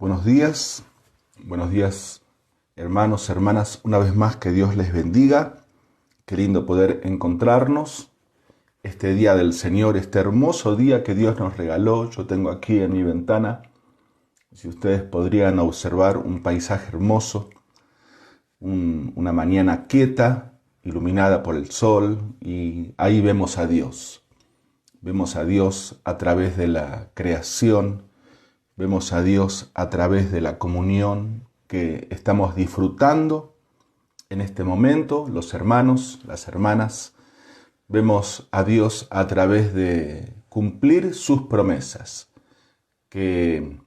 buenos días hermanos, hermanas, una vez más que Dios les bendiga. Qué lindo poder encontrarnos este día del Señor, este hermoso día que Dios nos regaló. Yo tengo aquí en mi ventana, si ustedes podrían observar, un paisaje hermoso, una mañana quieta, iluminada por el sol, y ahí vemos a Dios. Vemos a Dios a través de la creación, vemos a Dios a través de la comunión que estamos disfrutando en este momento, los hermanos, las hermanas. Vemos a Dios a través de cumplir sus promesas, que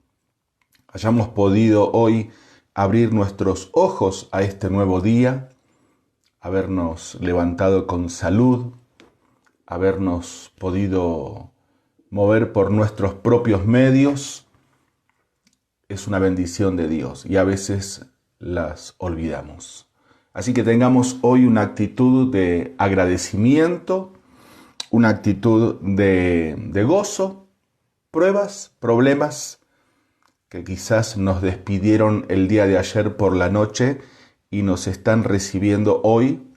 hayamos podido hoy abrir nuestros ojos a este nuevo día, habernos levantado con salud, habernos podido mover por nuestros propios medios. Es una bendición de Dios y a veces las olvidamos. Así que tengamos hoy una actitud de agradecimiento, una actitud de gozo, pruebas, problemas que quizás nos despidieron el día de ayer por la noche y nos están recibiendo hoy.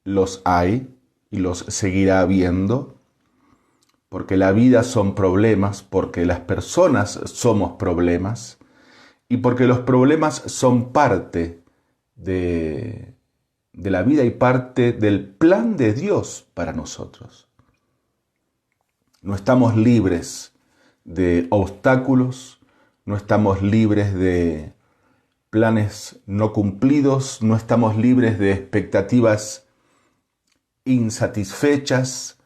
Los hay y los seguirá habiendo, porque la vida son problemas, porque las personas somos problemas y porque los problemas son parte de la vida y parte del plan de Dios para nosotros. No estamos libres de obstáculos, no estamos libres de planes no cumplidos, no estamos libres de expectativas insatisfechas,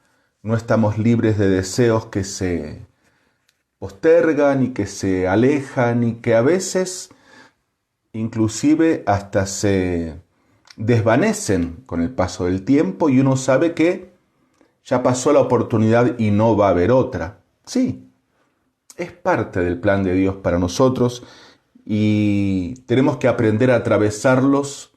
no estamos libres de deseos que se postergan y que se alejan y que a veces inclusive hasta se desvanecen con el paso del tiempo y uno sabe que ya pasó la oportunidad y no va a haber otra. Sí, es parte del plan de Dios para nosotros y tenemos que aprender a atravesarlos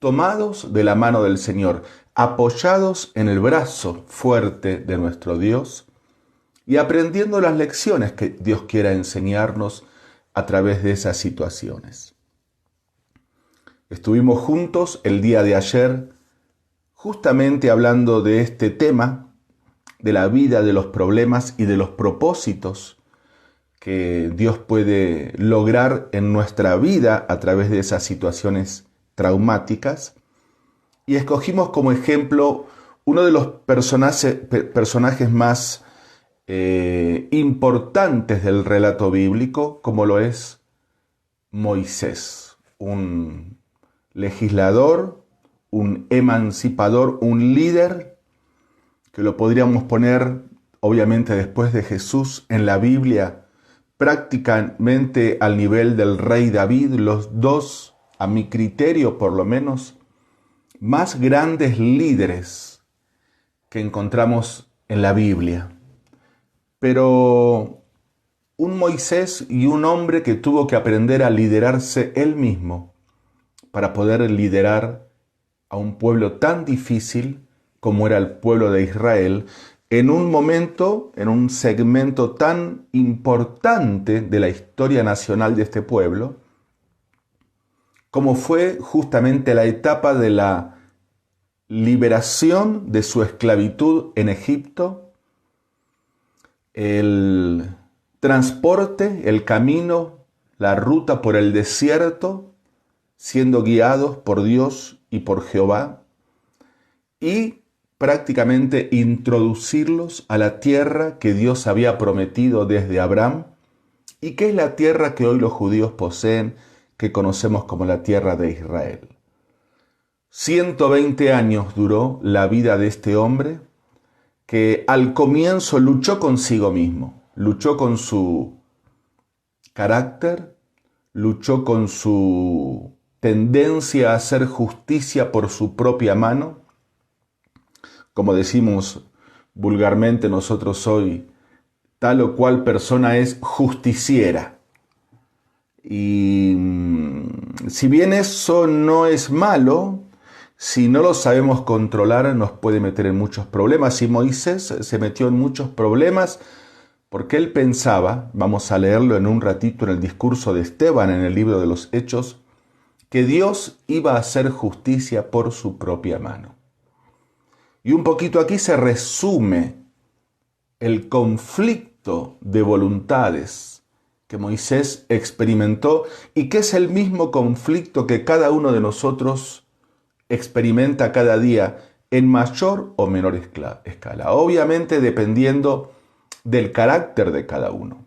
tomados de la mano del Señor, apoyados en el brazo fuerte de nuestro Dios y aprendiendo las lecciones que Dios quiera enseñarnos a través de esas situaciones. Estuvimos juntos el día de ayer justamente hablando de este tema, de la vida, de los problemas y de los propósitos que Dios puede lograr en nuestra vida a través de esas situaciones traumáticas. Y escogimos como ejemplo uno de los personajes más importantes del relato bíblico, como lo es Moisés, un legislador, un emancipador, un líder, que lo podríamos poner, obviamente después de Jesús, en la Biblia, prácticamente al nivel del rey David, los dos, a mi criterio por lo menos, más grandes líderes que encontramos en la Biblia. Pero un Moisés y un hombre que tuvo que aprender a liderarse él mismo para poder liderar a un pueblo tan difícil como era el pueblo de Israel, en un momento, en un segmento tan importante de la historia nacional de este pueblo, como fue justamente la etapa de la liberación de su esclavitud en Egipto, el transporte, el camino, la ruta por el desierto, siendo guiados por Dios y por Jehová, y prácticamente introducirlos a la tierra que Dios había prometido desde Abraham, y que es la tierra que hoy los judíos poseen, que conocemos como la tierra de Israel. 120 años duró la vida de este hombre, que al comienzo luchó consigo mismo, luchó con su carácter, luchó con su tendencia a hacer justicia por su propia mano. Como decimos vulgarmente nosotros hoy, tal o cual persona es justiciera. Y si bien eso no es malo, si no lo sabemos controlar nos puede meter en muchos problemas. Y Moisés se metió en muchos problemas porque él pensaba, vamos a leerlo en un ratito en el discurso de Esteban en el libro de los Hechos, que Dios iba a hacer justicia por su propia mano. Y un poquito aquí se resume el conflicto de voluntades que Moisés experimentó y que es el mismo conflicto que cada uno de nosotros experimenta cada día en mayor o menor escala. Obviamente dependiendo del carácter de cada uno.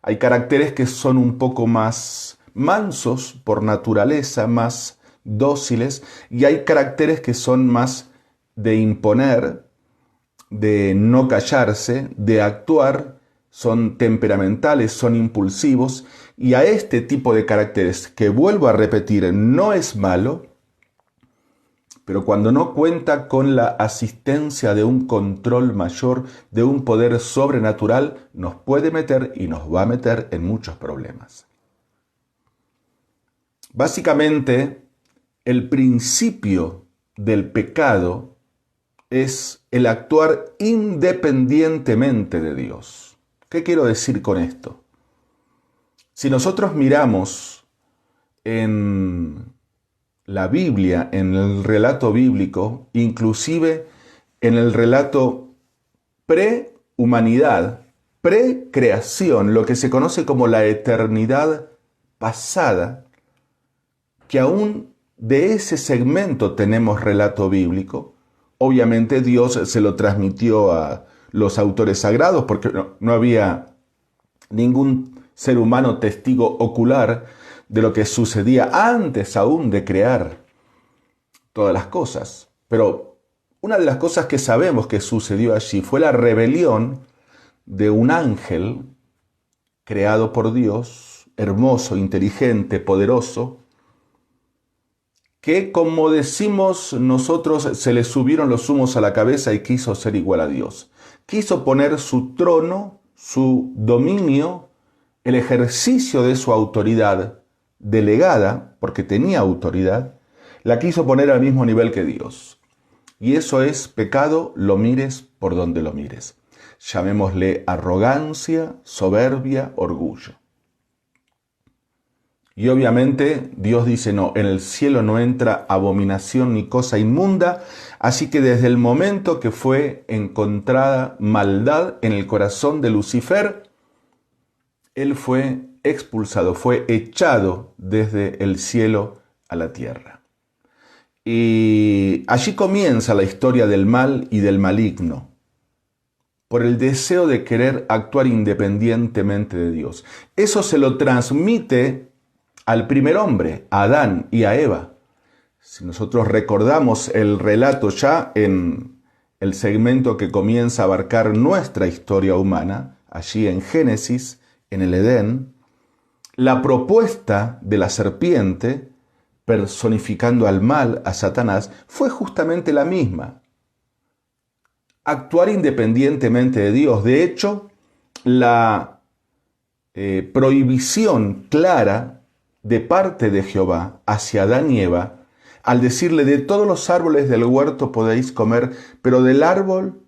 Hay caracteres que son un poco más mansos por naturaleza, más dóciles, y hay caracteres que son más de imponer, de no callarse, de actuar, son temperamentales, son impulsivos, y a este tipo de caracteres, que vuelvo a repetir, no es malo, pero cuando no cuenta con la asistencia de un control mayor, de un poder sobrenatural, nos puede meter y nos va a meter en muchos problemas. Básicamente, el principio del pecado es el actuar independientemente de Dios. ¿Qué quiero decir con esto? Si nosotros miramos en la Biblia, en el relato bíblico, inclusive en el relato prehumanidad, precreación, lo que se conoce como la eternidad pasada, que aún de ese segmento tenemos relato bíblico. Obviamente Dios se lo transmitió a los autores sagrados porque no había ningún ser humano testigo ocular de lo que sucedía antes aún de crear todas las cosas. Pero una de las cosas que sabemos que sucedió allí fue la rebelión de un ángel creado por Dios, hermoso, inteligente, poderoso, que, como decimos nosotros, se le subieron los humos a la cabeza y quiso ser igual a Dios. Quiso poner su trono, su dominio, el ejercicio de su autoridad delegada, porque tenía autoridad, la quiso poner al mismo nivel que Dios. Y eso es pecado, lo mires por donde lo mires. Llamémosle arrogancia, soberbia, orgullo. Y obviamente Dios dice, no, en el cielo no entra abominación ni cosa inmunda, así que desde el momento que fue encontrada maldad en el corazón de Lucifer, él fue expulsado, fue echado desde el cielo a la tierra. Y allí comienza la historia del mal y del maligno, por el deseo de querer actuar independientemente de Dios. Eso se lo transmite al primer hombre, a Adán y a Eva. Si nosotros recordamos el relato ya en el segmento que comienza a abarcar nuestra historia humana, allí en Génesis, en el Edén, la propuesta de la serpiente, personificando al mal, a Satanás, fue justamente la misma. Actuar independientemente de Dios. De hecho, la prohibición clara de parte de Jehová hacia Adán y Eva, al decirle, de todos los árboles del huerto podéis comer, pero del árbol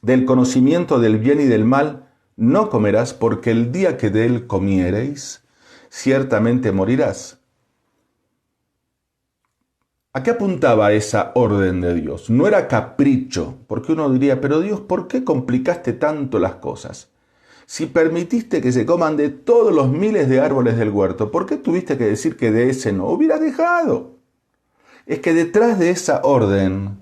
del conocimiento del bien y del mal no comerás, porque el día que de él comiereis, ciertamente morirás. ¿A qué apuntaba esa orden de Dios? No era capricho, porque uno diría, pero Dios, ¿por qué complicaste tanto las cosas? Si permitiste que se coman de todos los miles de árboles del huerto, ¿por qué tuviste que decir que de ese no hubieras dejado? Es que detrás de esa orden,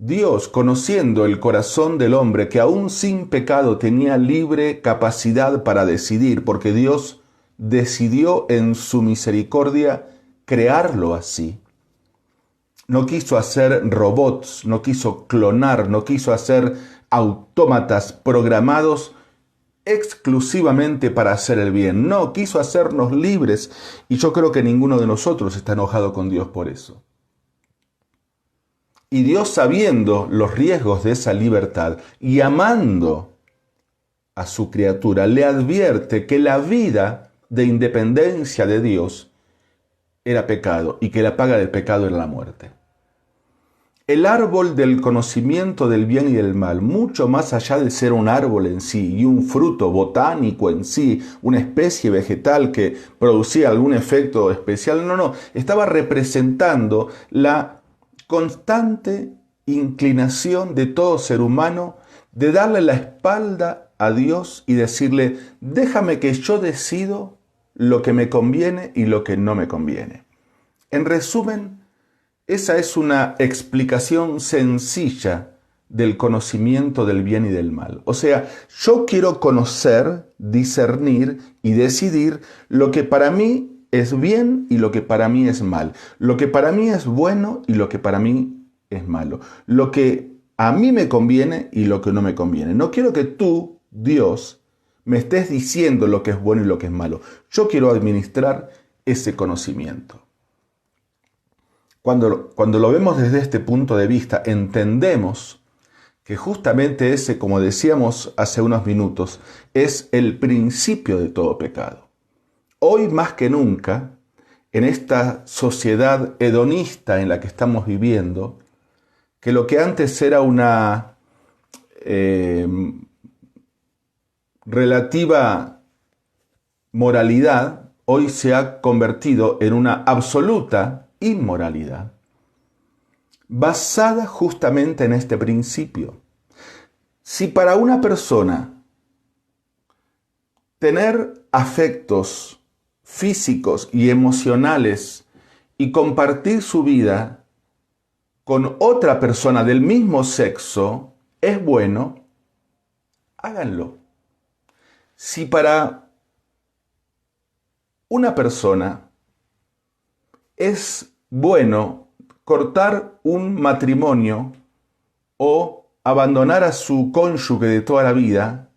Dios, conociendo el corazón del hombre, que aún sin pecado tenía libre capacidad para decidir, porque Dios decidió en su misericordia crearlo así. No quiso hacer robots, no quiso clonar, no quiso hacer autómatas programados exclusivamente para hacer el bien. No, quiso hacernos libres, y yo creo que ninguno de nosotros está enojado con Dios por eso. Y Dios, sabiendo los riesgos de esa libertad y amando a su criatura, le advierte que la vida de independencia de Dios era pecado y que la paga del pecado era la muerte. el árbol del conocimiento del bien y del mal, mucho más allá de ser un árbol en sí y un fruto botánico en sí, una especie vegetal que producía algún efecto especial, no, estaba representando la constante inclinación de todo ser humano de darle la espalda a Dios y decirle, déjame que yo decido lo que me conviene y lo que no me conviene. En resumen, esa es una explicación sencilla del conocimiento del bien y del mal. O sea, yo quiero conocer, discernir y decidir lo que para mí es bien y lo que para mí es mal. Lo que para mí es bueno y lo que para mí es malo. Lo que a mí me conviene y lo que no me conviene. No quiero que tú, Dios, me estés diciendo lo que es bueno y lo que es malo. Yo quiero administrar ese conocimiento. Cuando lo vemos desde este punto de vista, entendemos que justamente ese, como decíamos hace unos minutos, es el principio de todo pecado. Hoy más que nunca, en esta sociedad hedonista en la que estamos viviendo, que lo que antes era una relativa moralidad, hoy se ha convertido en una absoluta inmoralidad, basada justamente en este principio. Si para una persona tener afectos físicos y emocionales y compartir su vida con otra persona del mismo sexo es bueno, háganlo. Si para una persona es bueno cortar un matrimonio o abandonar a su cónyuge de toda la vida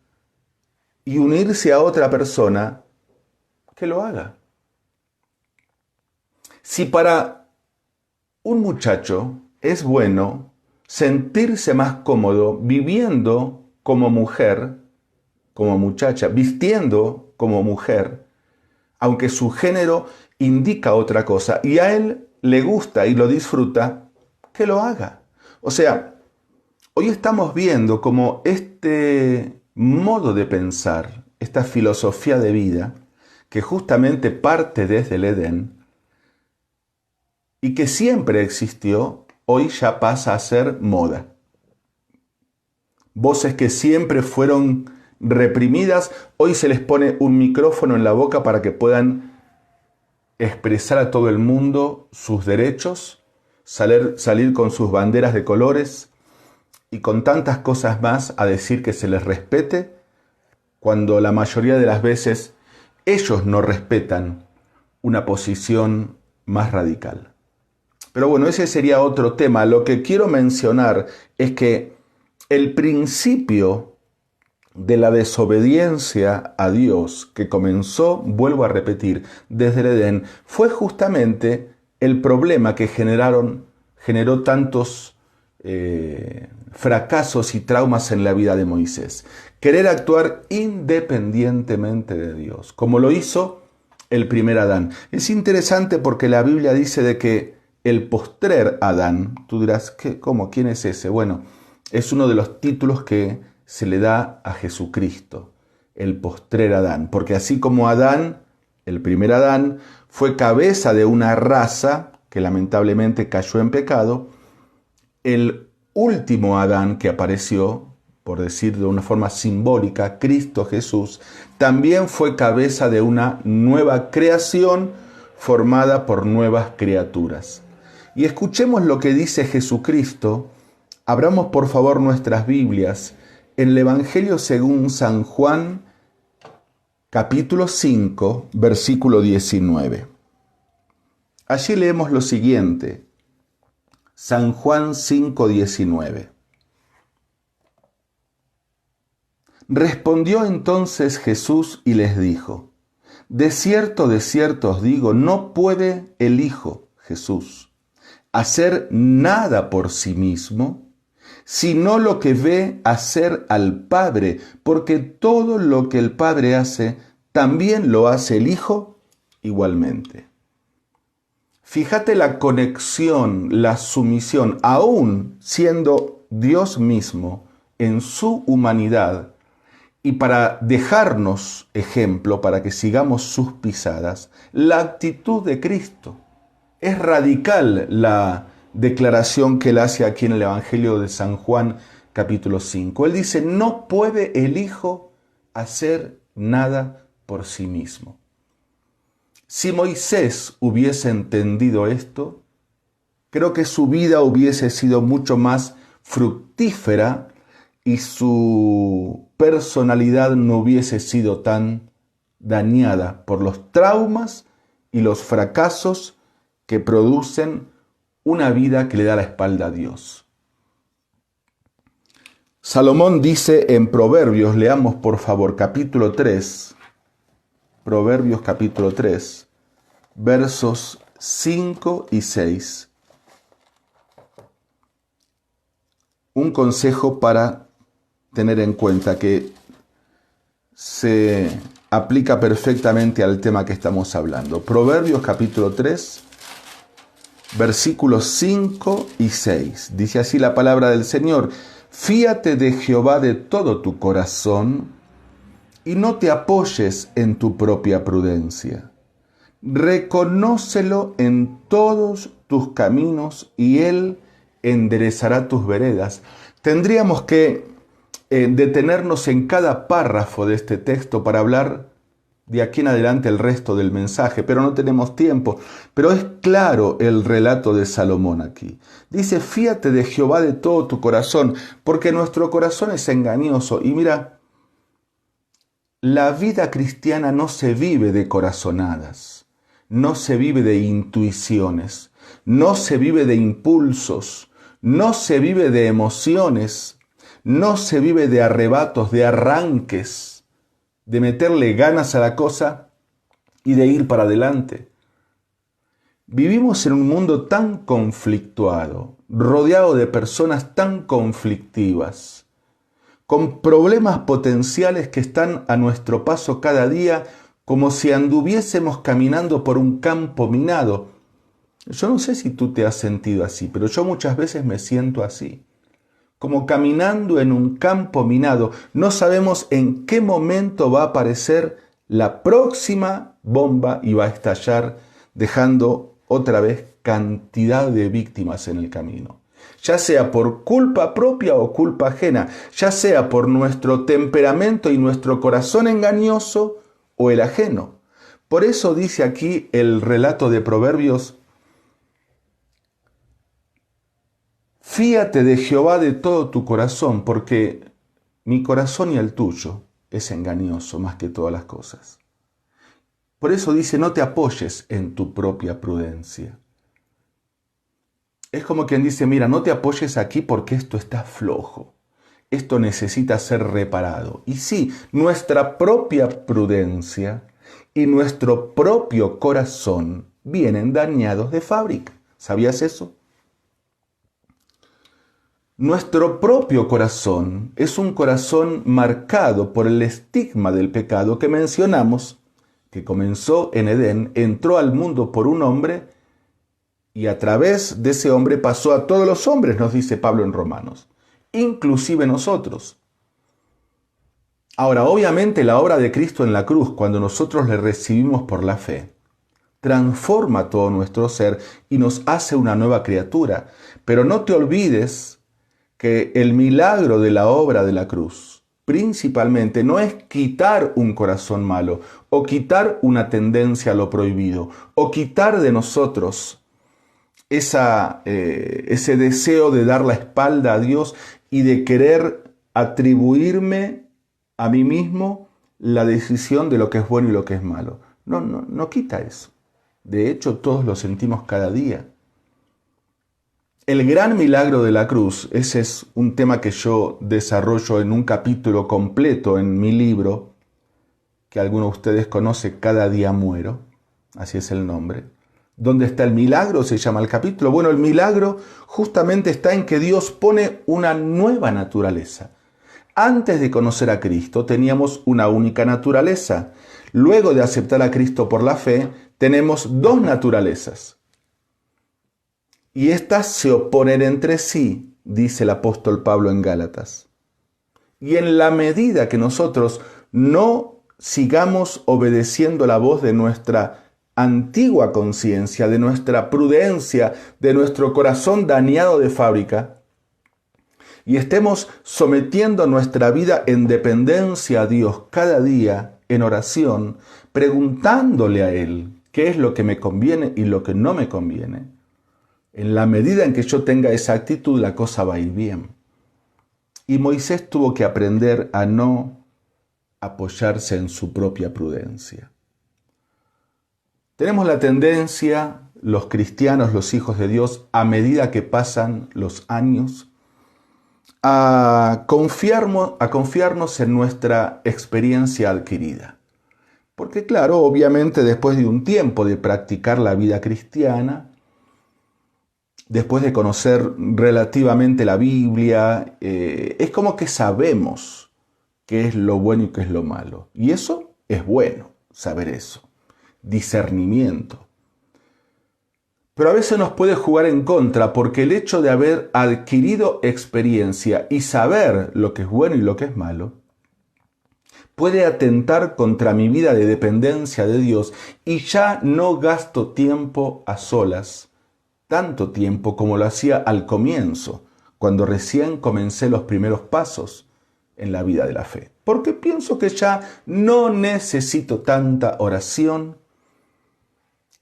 y unirse a otra persona, que lo haga. Si para un muchacho es bueno sentirse más cómodo viviendo como mujer, como muchacha, vistiendo como mujer, aunque su género indica otra cosa y a él le gusta y lo disfruta, que lo haga. O sea, hoy estamos viendo como este modo de pensar, esta filosofía de vida, que justamente parte desde el Edén y que siempre existió, hoy ya pasa a ser moda. Voces que siempre fueron reprimidas, hoy se les pone un micrófono en la boca para que puedan expresar a todo el mundo sus derechos, salir con sus banderas de colores y con tantas cosas más a decir que se les respete, cuando la mayoría de las veces ellos no respetan una posición más radical. Pero bueno, ese sería otro tema. Lo que quiero mencionar es que el principio de la desobediencia a Dios que comenzó, vuelvo a repetir, desde el Edén, fue justamente el problema que generó tantos fracasos y traumas en la vida de Moisés. Querer actuar independientemente de Dios, como lo hizo el primer Adán. Es interesante porque la Biblia dice de que el postrer Adán, tú dirás, ¿cómo? ¿Quién es ese? Bueno, es uno de los títulos que se le da a Jesucristo, el postrer Adán, porque así como Adán, el primer Adán, fue cabeza de una raza que lamentablemente cayó en pecado, el último Adán que apareció, por decir de una forma simbólica, Cristo Jesús, también fue cabeza de una nueva creación formada por nuevas criaturas. Y escuchemos lo que dice Jesucristo. Abramos por favor nuestras Biblias en el Evangelio según San Juan, capítulo 5, versículo 19. Allí leemos lo siguiente, San Juan 5, 19. Respondió entonces Jesús y les dijo, de cierto os digo, no puede el Hijo, Jesús, hacer nada por sí mismo, sino lo que ve hacer al Padre, porque todo lo que el Padre hace, también lo hace el Hijo igualmente. Fíjate la conexión, la sumisión, aún siendo Dios mismo en su humanidad, y para dejarnos ejemplo, para que sigamos sus pisadas, la actitud de Cristo. Es radical la declaración que él hace aquí en el Evangelio de San Juan, capítulo 5. Él dice, no puede el Hijo hacer nada por sí mismo. Si Moisés hubiese entendido esto, creo que su vida hubiese sido mucho más fructífera y su personalidad no hubiese sido tan dañada por los traumas y los fracasos que producen una vida que le da la espalda a Dios. Salomón dice en Proverbios, leamos por favor capítulo 3, Proverbios capítulo 3, versos 5 y 6. Un consejo para tener en cuenta que se aplica perfectamente al tema que estamos hablando. Proverbios capítulo 3, versículos 5 y 6. Dice así la palabra del Señor: fíate de Jehová de todo tu corazón y no te apoyes en tu propia prudencia. Reconócelo en todos tus caminos y Él enderezará tus veredas. Tendríamos que detenernos en cada párrafo de este texto para hablar de aquí en adelante el resto del mensaje, pero no tenemos tiempo. Pero es claro el relato de Salomón aquí. Dice, fíate de Jehová de todo tu corazón, porque nuestro corazón es engañoso. Y mira, la vida cristiana no se vive de corazonadas, no se vive de intuiciones, no se vive de impulsos, no se vive de emociones, no se vive de arrebatos, de arranques, de meterle ganas a la cosa y de ir para adelante. Vivimos en un mundo tan conflictuado, rodeado de personas tan conflictivas, con problemas potenciales que están a nuestro paso cada día, como si anduviésemos caminando por un campo minado. Yo no sé si tú te has sentido así, pero yo muchas veces me siento así, como caminando en un campo minado. No sabemos en qué momento va a aparecer la próxima bomba y va a estallar, dejando otra vez cantidad de víctimas en el camino. Ya sea por culpa propia o culpa ajena, ya sea por nuestro temperamento y nuestro corazón engañoso o el ajeno. Por eso dice aquí el relato de Proverbios: fíate de Jehová de todo tu corazón, porque mi corazón y el tuyo es engañoso más que todas las cosas. Por eso dice, no te apoyes en tu propia prudencia. Es como quien dice, mira, no te apoyes aquí porque esto está flojo. Esto necesita ser reparado. Y sí, nuestra propia prudencia y nuestro propio corazón vienen dañados de fábrica. ¿Sabías eso? Nuestro propio corazón es un corazón marcado por el estigma del pecado que mencionamos, que comenzó en Edén, entró al mundo por un hombre y a través de ese hombre pasó a todos los hombres, nos dice Pablo en Romanos, inclusive nosotros. Ahora, obviamente la obra de Cristo en la cruz, cuando nosotros le recibimos por la fe, transforma todo nuestro ser y nos hace una nueva criatura. Pero no te olvides que el milagro de la obra de la cruz, principalmente, no es quitar un corazón malo, o quitar una tendencia a lo prohibido, o quitar de nosotros ese deseo de dar la espalda a Dios y de querer atribuirme a mí mismo la decisión de lo que es bueno y lo que es malo. No quita eso. De hecho, todos lo sentimos cada día. El gran milagro de la cruz, ese es un tema que yo desarrollo en un capítulo completo en mi libro, que algunos de ustedes conocen, Cada día muero, así es el nombre. ¿Dónde está el milagro? Se llama el capítulo. Bueno, el milagro justamente está en que Dios pone una nueva naturaleza. Antes de conocer a Cristo teníamos una única naturaleza. Luego de aceptar a Cristo por la fe, tenemos dos naturalezas. y éstas se oponen entre sí, dice el apóstol Pablo en Gálatas. Y en la medida que nosotros no sigamos obedeciendo la voz de nuestra antigua conciencia, de nuestra prudencia, de nuestro corazón dañado de fábrica, y estemos sometiendo nuestra vida en dependencia a Dios cada día, en oración, preguntándole a Él qué es lo que me conviene y lo que no me conviene, en la medida en que yo tenga esa actitud, la cosa va a ir bien. Y Moisés tuvo que aprender a no apoyarse en su propia prudencia. Tenemos la tendencia, los cristianos, los hijos de Dios, a medida que pasan los años, a confiarnos en nuestra experiencia adquirida. Porque claro, obviamente después de un tiempo de practicar la vida cristiana, después de conocer relativamente la Biblia, es como que sabemos qué es lo bueno y qué es lo malo. Y eso es bueno, saber eso. Discernimiento. Pero a veces nos puede jugar en contra porque el hecho de haber adquirido experiencia y saber lo que es bueno y lo que es malo, puede atentar contra mi vida de dependencia de Dios y ya no gasto tiempo a solas, tanto tiempo como lo hacía al comienzo, cuando recién comencé los primeros pasos en la vida de la fe. Porque pienso que ya no necesito tanta oración,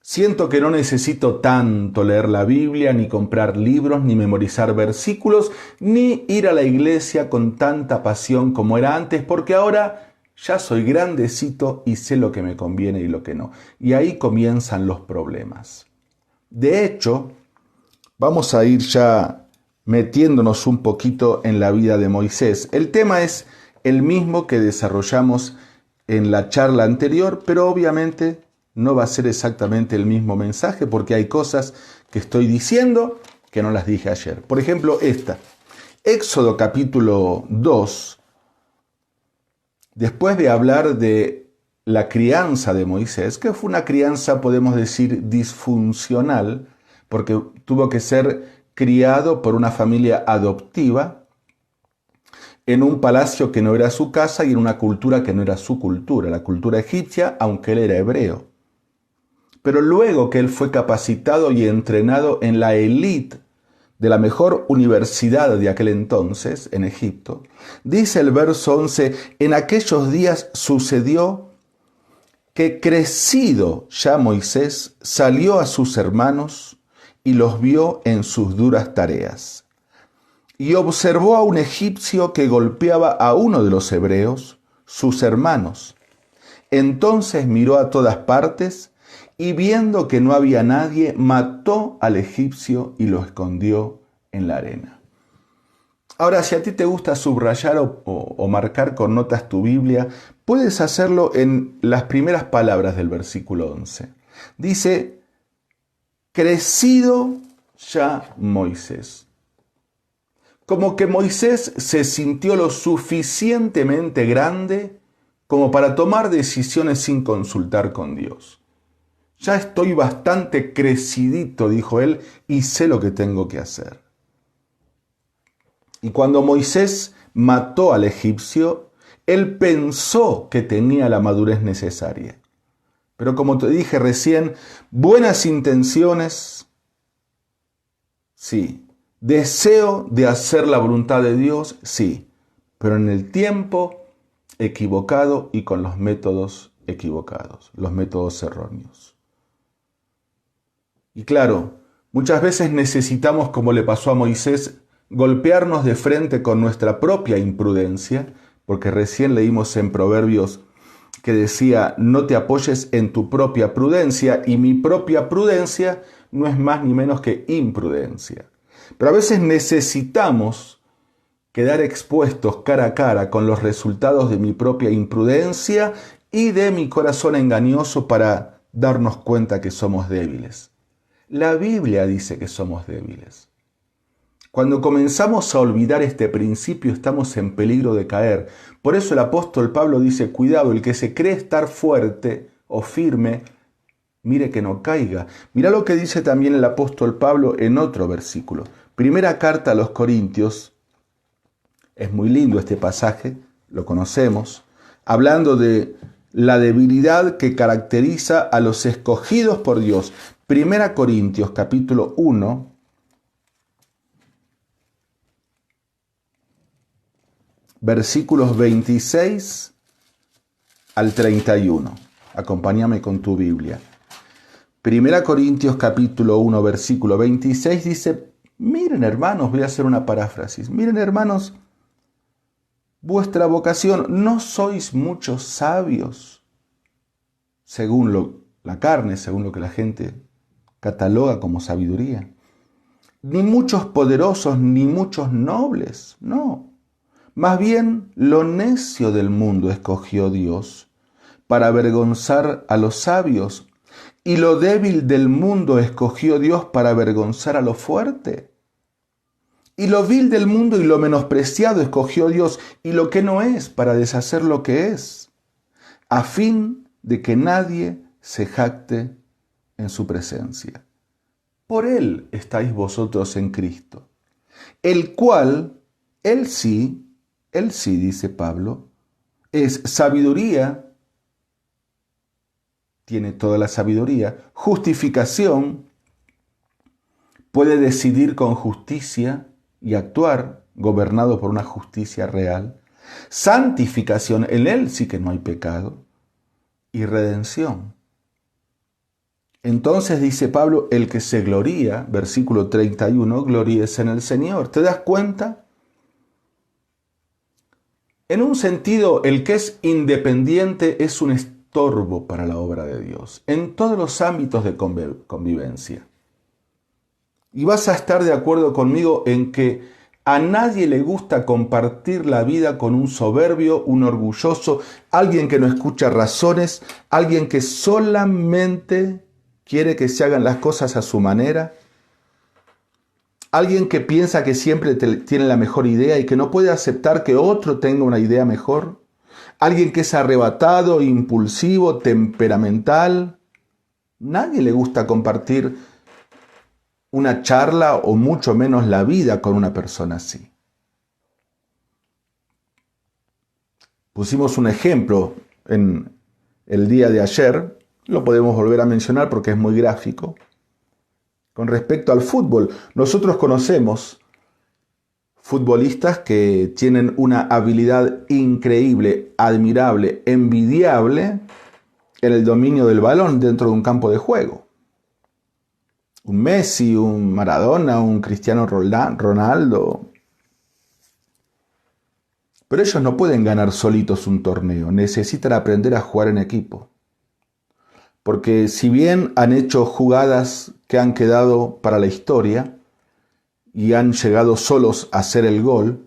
siento que no necesito tanto leer la Biblia, ni comprar libros, ni memorizar versículos, ni ir a la iglesia con tanta pasión como era antes, porque ahora ya soy grandecito y sé lo que me conviene y lo que no. Y ahí comienzan los problemas. De hecho, vamos a ir ya metiéndonos un poquito en la vida de Moisés. El tema es el mismo que desarrollamos en la charla anterior, pero obviamente no va a ser exactamente el mismo mensaje porque hay cosas que estoy diciendo que no las dije ayer. Por ejemplo, esta. Éxodo capítulo 2, después de hablar de la crianza de Moisés, que fue una crianza, podemos decir, disfuncional, porque tuvo que ser criado por una familia adoptiva, en un palacio que no era su casa y en una cultura que no era su cultura, la cultura egipcia, aunque él era hebreo. Pero luego que él fue capacitado y entrenado en la élite de la mejor universidad de aquel entonces, en Egipto, dice el verso 11, en aquellos días sucedió que crecido ya Moisés salió a sus hermanos y los vio en sus duras tareas. Y observó a un egipcio que golpeaba a uno de los hebreos, sus hermanos. Entonces miró a todas partes y viendo que no había nadie, mató al egipcio y lo escondió en la arena. Ahora, si a ti te gusta subrayar o marcar con notas tu Biblia, puedes hacerlo en las primeras palabras del versículo 11. Dice, crecido ya Moisés. Como que Moisés se sintió lo suficientemente grande como para tomar decisiones sin consultar con Dios. Ya estoy bastante crecidito, dijo él, y sé lo que tengo que hacer. Y cuando Moisés mató al egipcio, él pensó que tenía la madurez necesaria. Pero como te dije recién, buenas intenciones, sí. Deseo de hacer la voluntad de Dios, sí. Pero en el tiempo equivocado y con los métodos equivocados, los métodos erróneos. Y claro, muchas veces necesitamos, como le pasó a Moisés, golpearnos de frente con nuestra propia imprudencia, porque recién leímos en Proverbios que decía, no te apoyes en tu propia prudencia, y mi propia prudencia no es más ni menos que imprudencia. Pero a veces necesitamos quedar expuestos cara a cara con los resultados de mi propia imprudencia y de mi corazón engañoso para darnos cuenta que somos débiles. La Biblia dice que somos débiles. Cuando comenzamos a olvidar este principio, estamos en peligro de caer. Por eso el apóstol Pablo dice, cuidado, el que se cree estar fuerte o firme, mire que no caiga. Mira lo que dice también el apóstol Pablo en otro versículo. Primera carta a los Corintios, es muy lindo este pasaje, lo conocemos, hablando de la debilidad que caracteriza a los escogidos por Dios. Primera Corintios capítulo 1, versículos 26 al 31. Acompáñame con tu Biblia. Primera Corintios capítulo 1, versículo 26 dice, miren hermanos, voy a hacer una paráfrasis, miren hermanos, vuestra vocación, no sois muchos sabios, según la carne, según lo que la gente cataloga como sabiduría, ni muchos poderosos, ni muchos nobles, no. Más bien, lo necio del mundo escogió Dios para avergonzar a los sabios, y lo débil del mundo escogió Dios para avergonzar a lo fuerte. Y lo vil del mundo y lo menospreciado escogió Dios, y lo que no es para deshacer lo que es, a fin de que nadie se jacte en su presencia. Por Él estáis vosotros en Cristo, el cual, Él sí, dice Pablo, es sabiduría, tiene toda la sabiduría, justificación, puede decidir con justicia y actuar gobernado por una justicia real, santificación, en Él sí que no hay pecado, y redención. Entonces dice Pablo, el que se gloría, versículo 31, gloríese en el Señor. ¿Te das cuenta? En un sentido, el que es independiente es un estorbo para la obra de Dios, en todos los ámbitos de convivencia. Y vas a estar de acuerdo conmigo en que a nadie le gusta compartir la vida con un soberbio, un orgulloso, alguien que no escucha razones, alguien que solamente quiere que se hagan las cosas a su manera, alguien que piensa que siempre tiene la mejor idea y que no puede aceptar que otro tenga una idea mejor, alguien que es arrebatado, impulsivo, temperamental. Nadie le gusta compartir una charla o mucho menos la vida con una persona así. Pusimos un ejemplo en el día de ayer, lo podemos volver a mencionar porque es muy gráfico. Con respecto al fútbol, nosotros conocemos futbolistas que tienen una habilidad increíble, admirable, envidiable en el dominio del balón dentro de un campo de juego. Un Messi, un Maradona, un Cristiano Ronaldo. Pero ellos no pueden ganar solitos un torneo, necesitan aprender a jugar en equipo. Porque si bien han hecho jugadas que han quedado para la historia y han llegado solos a hacer el gol,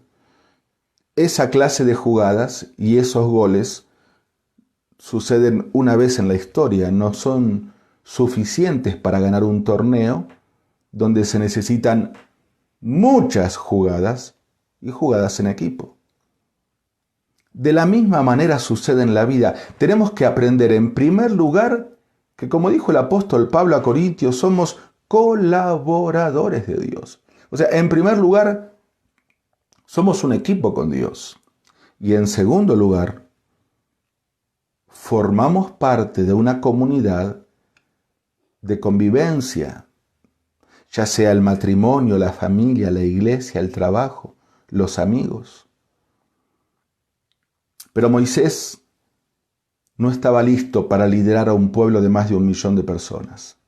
esa clase de jugadas y esos goles suceden una vez en la historia, no son suficientes para ganar un torneo donde se necesitan muchas jugadas y jugadas en equipo. De la misma manera sucede en la vida. Tenemos que aprender en primer lugar que, como dijo el apóstol Pablo a Corintios, somos colaboradores de Dios. O sea, en primer lugar, somos un equipo con Dios. Y en segundo lugar, formamos parte de una comunidad de convivencia, ya sea el matrimonio, la familia, la iglesia, el trabajo, los amigos. Pero Moisés no estaba listo para liderar a un pueblo de más de 1 millón de personas,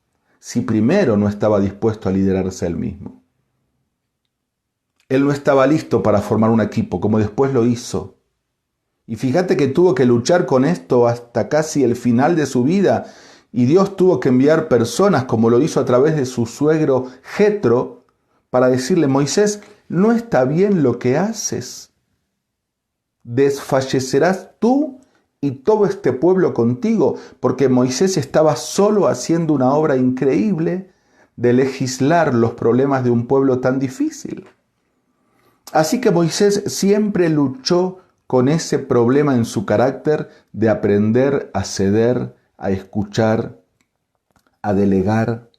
si primero no estaba dispuesto a liderarse él mismo. Él no estaba listo para formar un equipo, como después lo hizo. Y fíjate que tuvo que luchar con esto hasta casi el final de su vida, y Dios tuvo que enviar personas, como lo hizo a través de su suegro Jetro, para decirle: Moisés, no está bien lo que haces. Desfallecerás tú y todo este pueblo contigo, porque Moisés estaba solo haciendo una obra increíble de legislar los problemas de un pueblo tan difícil. Así que Moisés siempre luchó con ese problema en su carácter de aprender a ceder, a escuchar, a delegar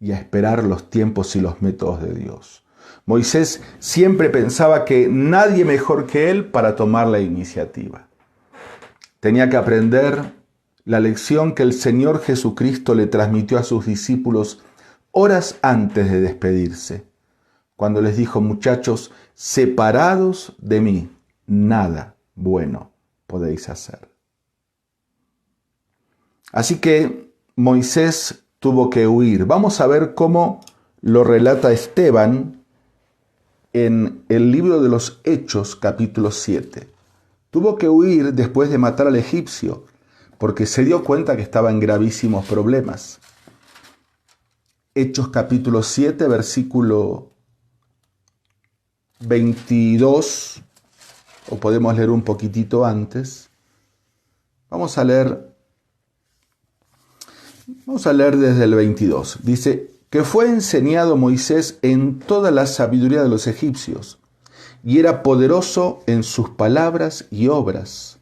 y a esperar los tiempos y los métodos de Dios. Moisés siempre pensaba que nadie mejor que él para tomar la iniciativa. Tenía que aprender la lección que el Señor Jesucristo le transmitió a sus discípulos horas antes de despedirse, cuando les dijo: muchachos, separados de mí, nada bueno podéis hacer. Así que Moisés tuvo que huir. Vamos a ver cómo lo relata Esteban en el libro de los Hechos, capítulo 7. Tuvo que huir después de matar al egipcio, porque se dio cuenta que estaba en gravísimos problemas. Hechos capítulo 7, versículo 22, o podemos leer un poquitito antes. Vamos a leer desde el 22. Dice: que fue enseñado Moisés en toda la sabiduría de los egipcios, y era poderoso en sus palabras y obras.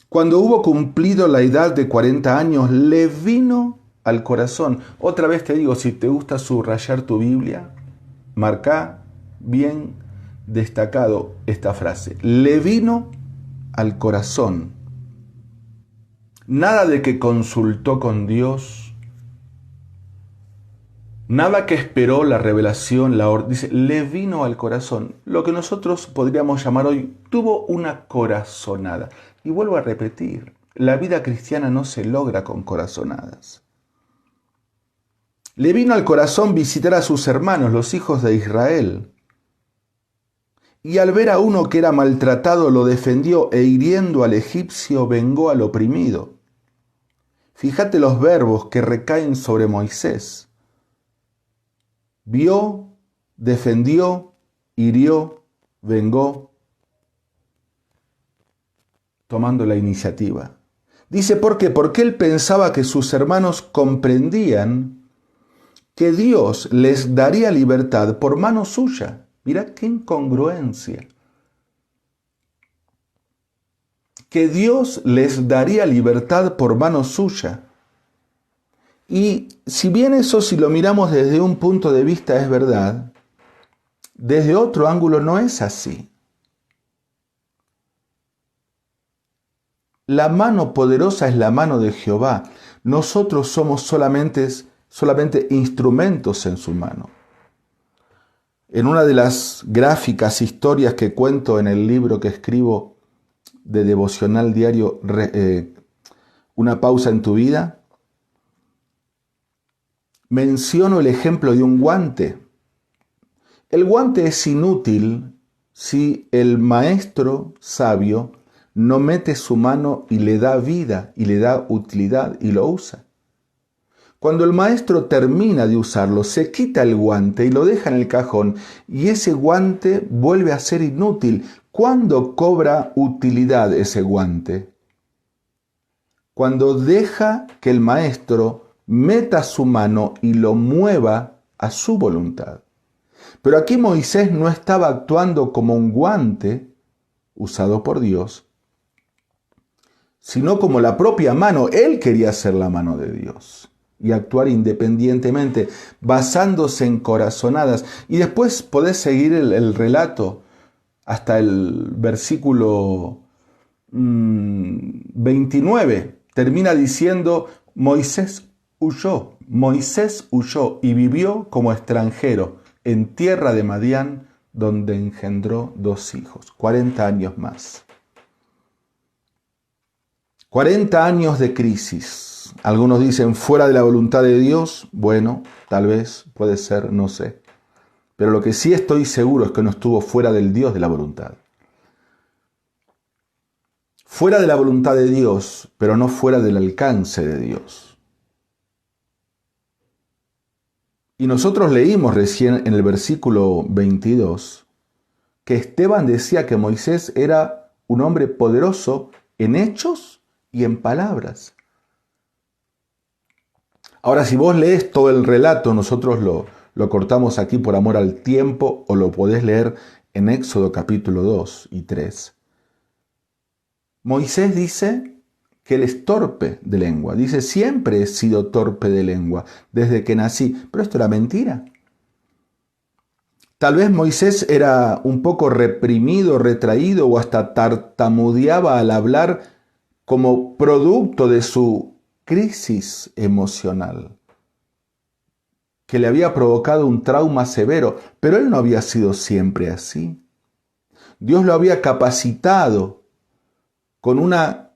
Cuando hubo cumplido la edad de 40 años, le vino al corazón. Otra vez te digo, si te gusta subrayar tu Biblia, marca bien destacado esta frase. Le vino al corazón. Nada de que consultó con Dios, nada que esperó la revelación, dice, le vino al corazón. Lo que nosotros podríamos llamar hoy, tuvo una corazonada. Y vuelvo a repetir, la vida cristiana no se logra con corazonadas. Le vino al corazón visitar a sus hermanos, los hijos de Israel. Y al ver a uno que era maltratado, lo defendió, e hiriendo al egipcio, vengó al oprimido. Fíjate los verbos que recaen sobre Moisés. Vio, defendió, hirió, vengó, tomando la iniciativa. Dice, ¿por qué? Porque él pensaba que sus hermanos comprendían que Dios les daría libertad por mano suya. Mirá qué incongruencia. Que Dios les daría libertad por mano suya. Y si bien eso, si lo miramos desde un punto de vista, es verdad, desde otro ángulo no es así. La mano poderosa es la mano de Jehová. Nosotros somos solamente instrumentos en su mano. En una de las gráficas historias que cuento en el libro que escribo de devocional diario, Una pausa en tu vida, menciono el ejemplo de un guante. El guante es inútil si el maestro sabio no mete su mano y le da vida y le da utilidad y lo usa. Cuando el maestro termina de usarlo, se quita el guante y lo deja en el cajón, y ese guante vuelve a ser inútil. ¿Cuándo cobra utilidad ese guante? Cuando deja que el maestro meta su mano y lo mueva a su voluntad. Pero aquí Moisés no estaba actuando como un guante usado por Dios, sino como la propia mano. Él quería ser la mano de Dios y actuar independientemente, basándose en corazonadas. Y después podés seguir el relato hasta el versículo 29. Termina diciendo: Moisés huyó y vivió como extranjero en tierra de Madián, donde engendró 2 hijos. 40 años más. 40 años de crisis. Algunos dicen fuera de la voluntad de Dios. Bueno, tal vez, puede ser, no sé. Pero lo que sí estoy seguro es que no estuvo fuera del Dios de la voluntad. Fuera de la voluntad de Dios, pero no fuera del alcance de Dios. Y nosotros leímos recién en el versículo 22 que Esteban decía que Moisés era un hombre poderoso en hechos y en palabras. Ahora, si vos lees todo el relato, nosotros lo cortamos aquí por amor al tiempo, o lo podés leer en Éxodo capítulo 2 y 3. Moisés dice que él es torpe de lengua. Dice, siempre he sido torpe de lengua, desde que nací. Pero esto era mentira. Tal vez Moisés era un poco reprimido, retraído o hasta tartamudeaba al hablar como producto de su crisis emocional, que le había provocado un trauma severo, pero él no había sido siempre así. Dios lo había capacitado con una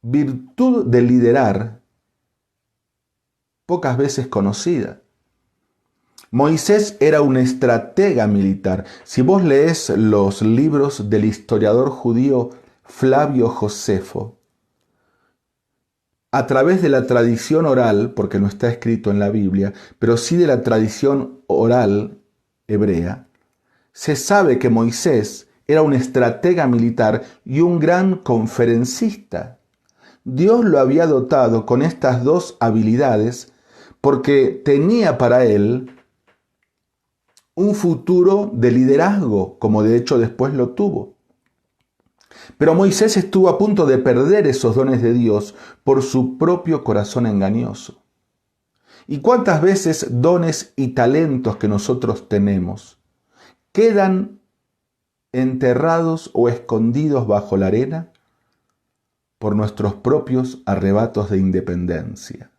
virtud de liderar pocas veces conocida. Moisés era un estratega militar. Si vos lees los libros del historiador judío Flavio Josefo, a través de la tradición oral, porque no está escrito en la Biblia, pero sí de la tradición oral hebrea, se sabe que Moisés era un estratega militar y un gran conferencista. Dios lo había dotado con estas dos habilidades porque tenía para él un futuro de liderazgo, como de hecho después lo tuvo. Pero Moisés estuvo a punto de perder esos dones de Dios por su propio corazón engañoso. ¿Y cuántas veces dones y talentos que nosotros tenemos quedan enterrados o escondidos bajo la arena por nuestros propios arrebatos de independencia?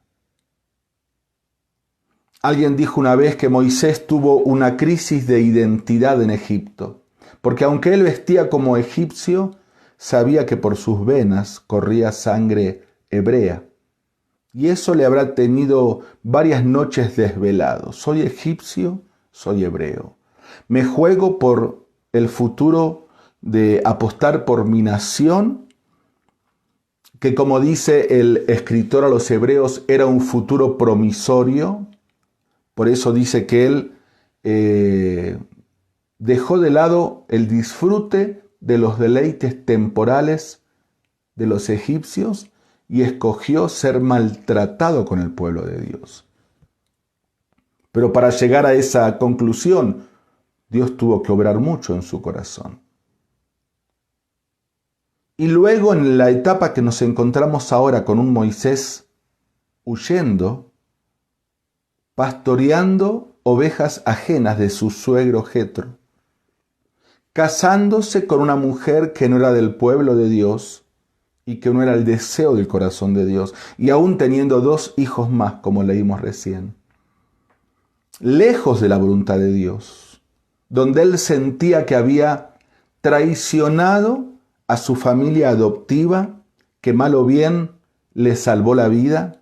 Alguien dijo una vez que Moisés tuvo una crisis de identidad en Egipto, porque aunque él vestía como egipcio, sabía que por sus venas corría sangre hebrea. Y eso le habrá tenido varias noches desvelado. Soy egipcio, soy hebreo. Me juego por el futuro de apostar por mi nación, que como dice el escritor a los hebreos, era un futuro promisorio. Por eso dice que él dejó de lado el disfrute de los deleites temporales de los egipcios y escogió ser maltratado con el pueblo de Dios. Pero para llegar a esa conclusión, Dios tuvo que obrar mucho en su corazón. Y luego en la etapa que nos encontramos ahora con un Moisés huyendo, pastoreando ovejas ajenas de su suegro Jetro, casándose con una mujer que no era del pueblo de Dios y que no era el deseo del corazón de Dios, y aún teniendo 2 hijos más, como leímos recién, lejos de la voluntad de Dios, donde él sentía que había traicionado a su familia adoptiva, que mal o bien le salvó la vida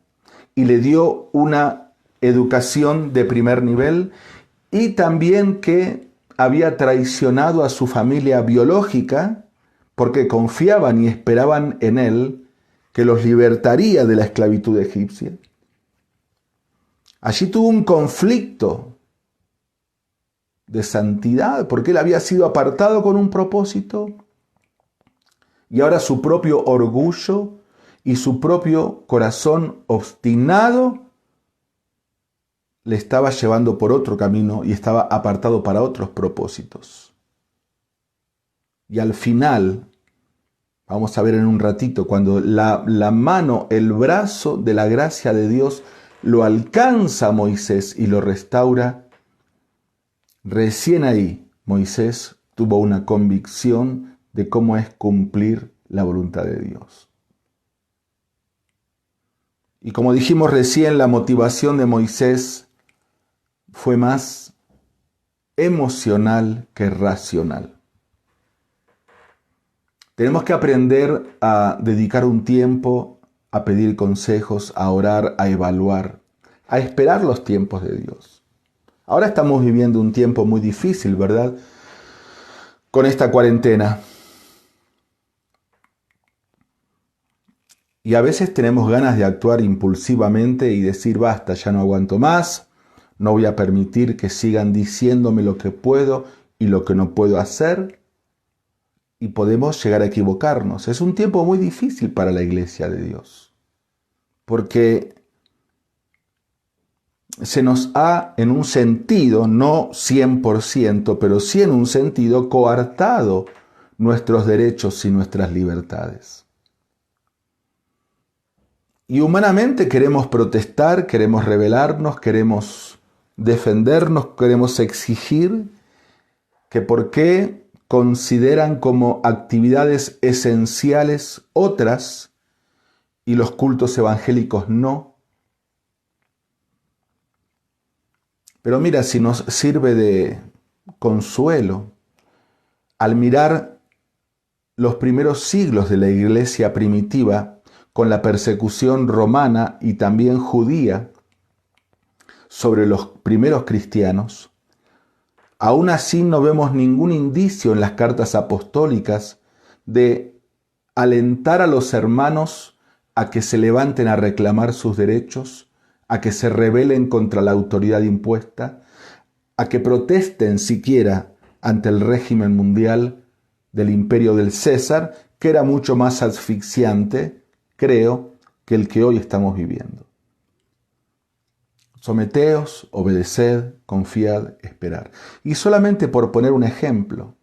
y le dio una educación de primer nivel, y también que había traicionado a su familia biológica porque confiaban y esperaban en él que los libertaría de la esclavitud egipcia. Allí tuvo un conflicto de santidad porque él había sido apartado con un propósito y ahora su propio orgullo y su propio corazón obstinado le estaba llevando por otro camino y estaba apartado para otros propósitos. Y al final, vamos a ver en un ratito, cuando la mano, el brazo de la gracia de Dios lo alcanza a Moisés y lo restaura, recién ahí Moisés tuvo una convicción de cómo es cumplir la voluntad de Dios. Y como dijimos recién, la motivación de Moisés fue más emocional que racional. Tenemos que aprender a dedicar un tiempo a pedir consejos, a orar, a evaluar, a esperar los tiempos de Dios. Ahora estamos viviendo un tiempo muy difícil, ¿verdad? Con esta cuarentena. Y a veces tenemos ganas de actuar impulsivamente y decir, basta, ya no aguanto más, no voy a permitir que sigan diciéndome lo que puedo y lo que no puedo hacer. Y podemos llegar a equivocarnos. Es un tiempo muy difícil para la iglesia de Dios, porque se nos ha, en un sentido, no 100%, pero sí en un sentido, coartado nuestros derechos y nuestras libertades. Y humanamente queremos protestar, queremos rebelarnos, queremos defendernos, queremos exigir que por qué consideran como actividades esenciales otras y los cultos evangélicos no. Pero mira, si nos sirve de consuelo, al mirar los primeros siglos de la iglesia primitiva, con la persecución romana y también judía sobre los primeros cristianos, aún así no vemos ningún indicio en las cartas apostólicas de alentar a los hermanos a que se levanten a reclamar sus derechos, a que se rebelen contra la autoridad impuesta, a que protesten siquiera ante el régimen mundial del imperio del César, que era mucho más asfixiante, creo, que el que hoy estamos viviendo. Someteos, obedeced, confiad, esperar. Y solamente por poner un ejemplo,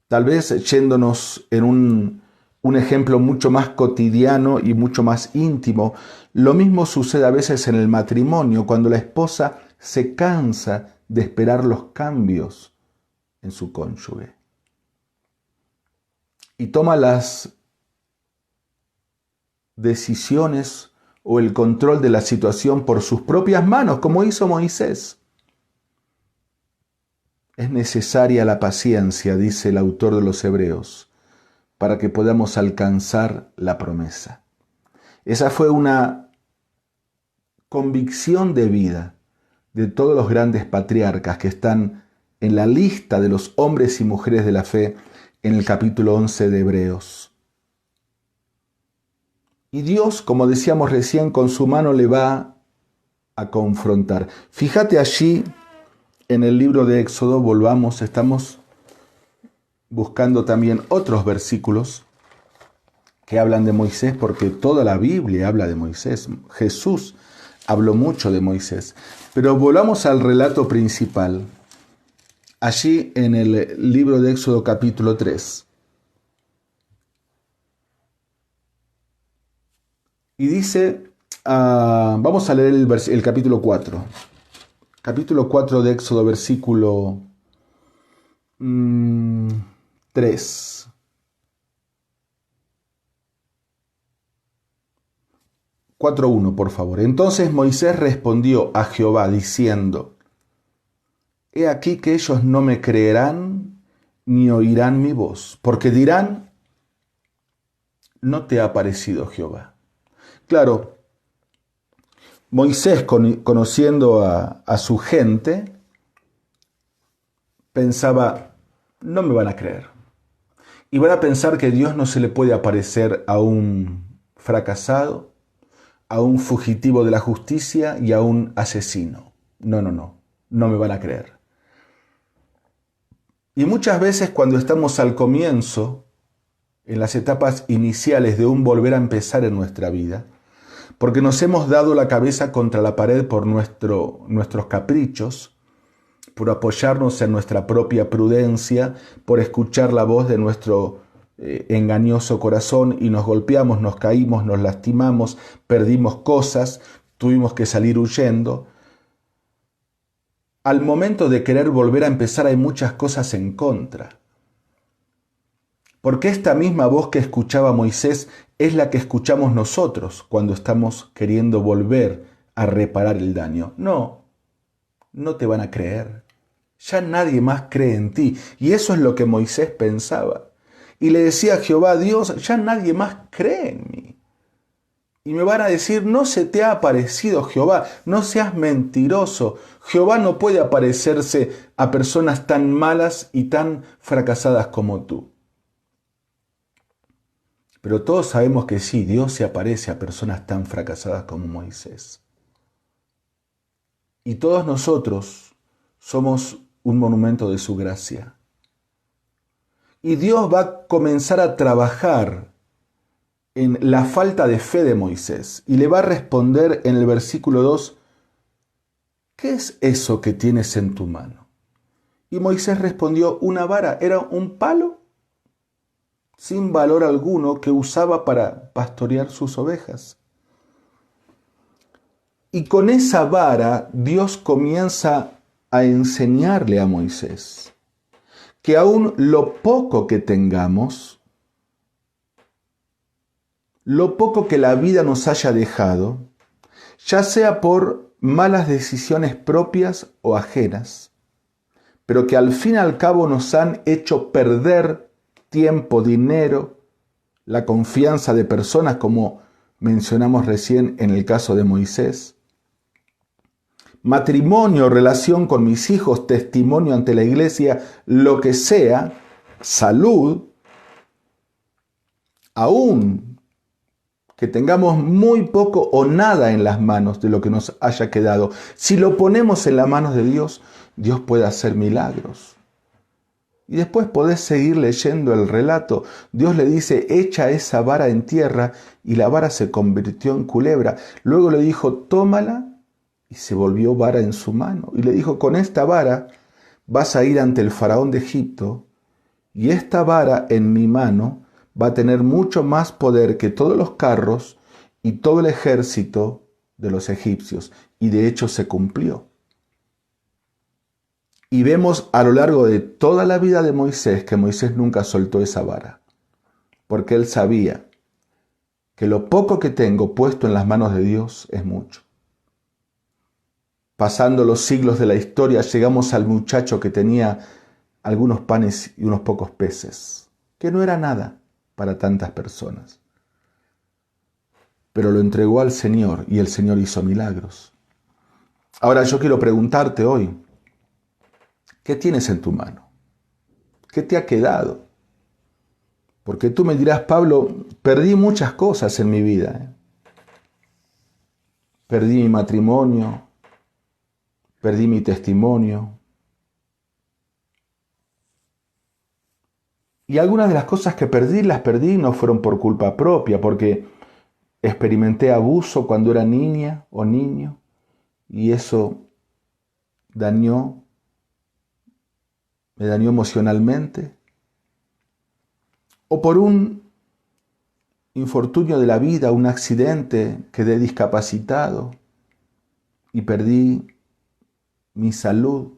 tal vez yéndonos en un ejemplo mucho más cotidiano y mucho más íntimo, lo mismo sucede a veces en el matrimonio, cuando la esposa se cansa de esperar los cambios en su cónyuge y toma las decisiones o el control de la situación por sus propias manos, como hizo Moisés. Es necesaria la paciencia, dice el autor de los Hebreos, para que podamos alcanzar la promesa. Esa fue una convicción de vida de todos los grandes patriarcas que están en la lista de los hombres y mujeres de la fe en el capítulo 11 de Hebreos. Y Dios, como decíamos recién, con su mano le va a confrontar. Fíjate allí en el libro de Éxodo, volvamos, estamos buscando también otros versículos que hablan de Moisés, porque toda la Biblia habla de Moisés. Jesús habló mucho de Moisés. Pero volvamos al relato principal. Allí en el libro de Éxodo capítulo 3. Y dice, vamos a leer el capítulo 4. Capítulo 4 de Éxodo, versículo 3. Cuatro 1, por favor. Entonces Moisés respondió a Jehová diciendo, he aquí que ellos no me creerán ni oirán mi voz, porque dirán, no te ha parecido Jehová. Claro, Moisés, conociendo a su gente, pensaba, no me van a creer. Y van a pensar que Dios no se le puede aparecer a un fracasado, a un fugitivo de la justicia y a un asesino. No me van a creer. Y muchas veces cuando estamos al comienzo, en las etapas iniciales de un volver a empezar en nuestra vida, porque nos hemos dado la cabeza contra la pared por nuestros caprichos, por apoyarnos en nuestra propia prudencia, por escuchar la voz de nuestro engañoso corazón y nos golpeamos, nos caímos, nos lastimamos, perdimos cosas, tuvimos que salir huyendo. Al momento de querer volver a empezar hay muchas cosas en contra. Porque esta misma voz que escuchaba Moisés es la que escuchamos nosotros cuando estamos queriendo volver a reparar el daño. No te van a creer. Ya nadie más cree en ti. Y eso es lo que Moisés pensaba. Y le decía a Jehová, Dios, ya nadie más cree en mí. Y me van a decir, no se te ha aparecido Jehová, no seas mentiroso. Jehová no puede aparecerse a personas tan malas y tan fracasadas como tú. Pero todos sabemos que sí, Dios se aparece a personas tan fracasadas como Moisés. Y todos nosotros somos un monumento de su gracia. Y Dios va a comenzar a trabajar en la falta de fe de Moisés y le va a responder en el versículo 2, ¿qué es eso que tienes en tu mano? Y Moisés respondió, una vara, era un palo sin valor alguno que usaba para pastorear sus ovejas. Y con esa vara Dios comienza a enseñarle a Moisés que aún lo poco que tengamos, lo poco que la vida nos haya dejado, ya sea por malas decisiones propias o ajenas, pero que al fin y al cabo nos han hecho perder tiempo, dinero, la confianza de personas, como mencionamos recién en el caso de Moisés, matrimonio, relación con mis hijos, testimonio ante la iglesia, lo que sea, salud, aún que tengamos muy poco o nada en las manos de lo que nos haya quedado, si lo ponemos en las manos de Dios, Dios puede hacer milagros. Y después podés seguir leyendo el relato. Dios le dice, echa esa vara en tierra, y la vara se convirtió en culebra. Luego le dijo, tómala, y se volvió vara en su mano. Y le dijo, con esta vara vas a ir ante el faraón de Egipto, y esta vara en mi mano va a tener mucho más poder que todos los carros y todo el ejército de los egipcios. Y de hecho se cumplió. Y vemos a lo largo de toda la vida de Moisés que Moisés nunca soltó esa vara, porque él sabía que lo poco que tengo puesto en las manos de Dios es mucho. Pasando los siglos de la historia, llegamos al muchacho que tenía algunos panes y unos pocos peces, que no era nada para tantas personas. Pero lo entregó al Señor y el Señor hizo milagros. Ahora yo quiero preguntarte hoy, ¿qué tienes en tu mano? ¿Qué te ha quedado? Porque tú me dirás, Pablo, perdí muchas cosas en mi vida. Perdí mi matrimonio, perdí mi testimonio. Y algunas de las cosas que las perdí no fueron por culpa propia, porque experimenté abuso cuando era niña o niño, y eso me dañó emocionalmente. O por un infortunio de la vida, un accidente, quedé discapacitado y perdí mi salud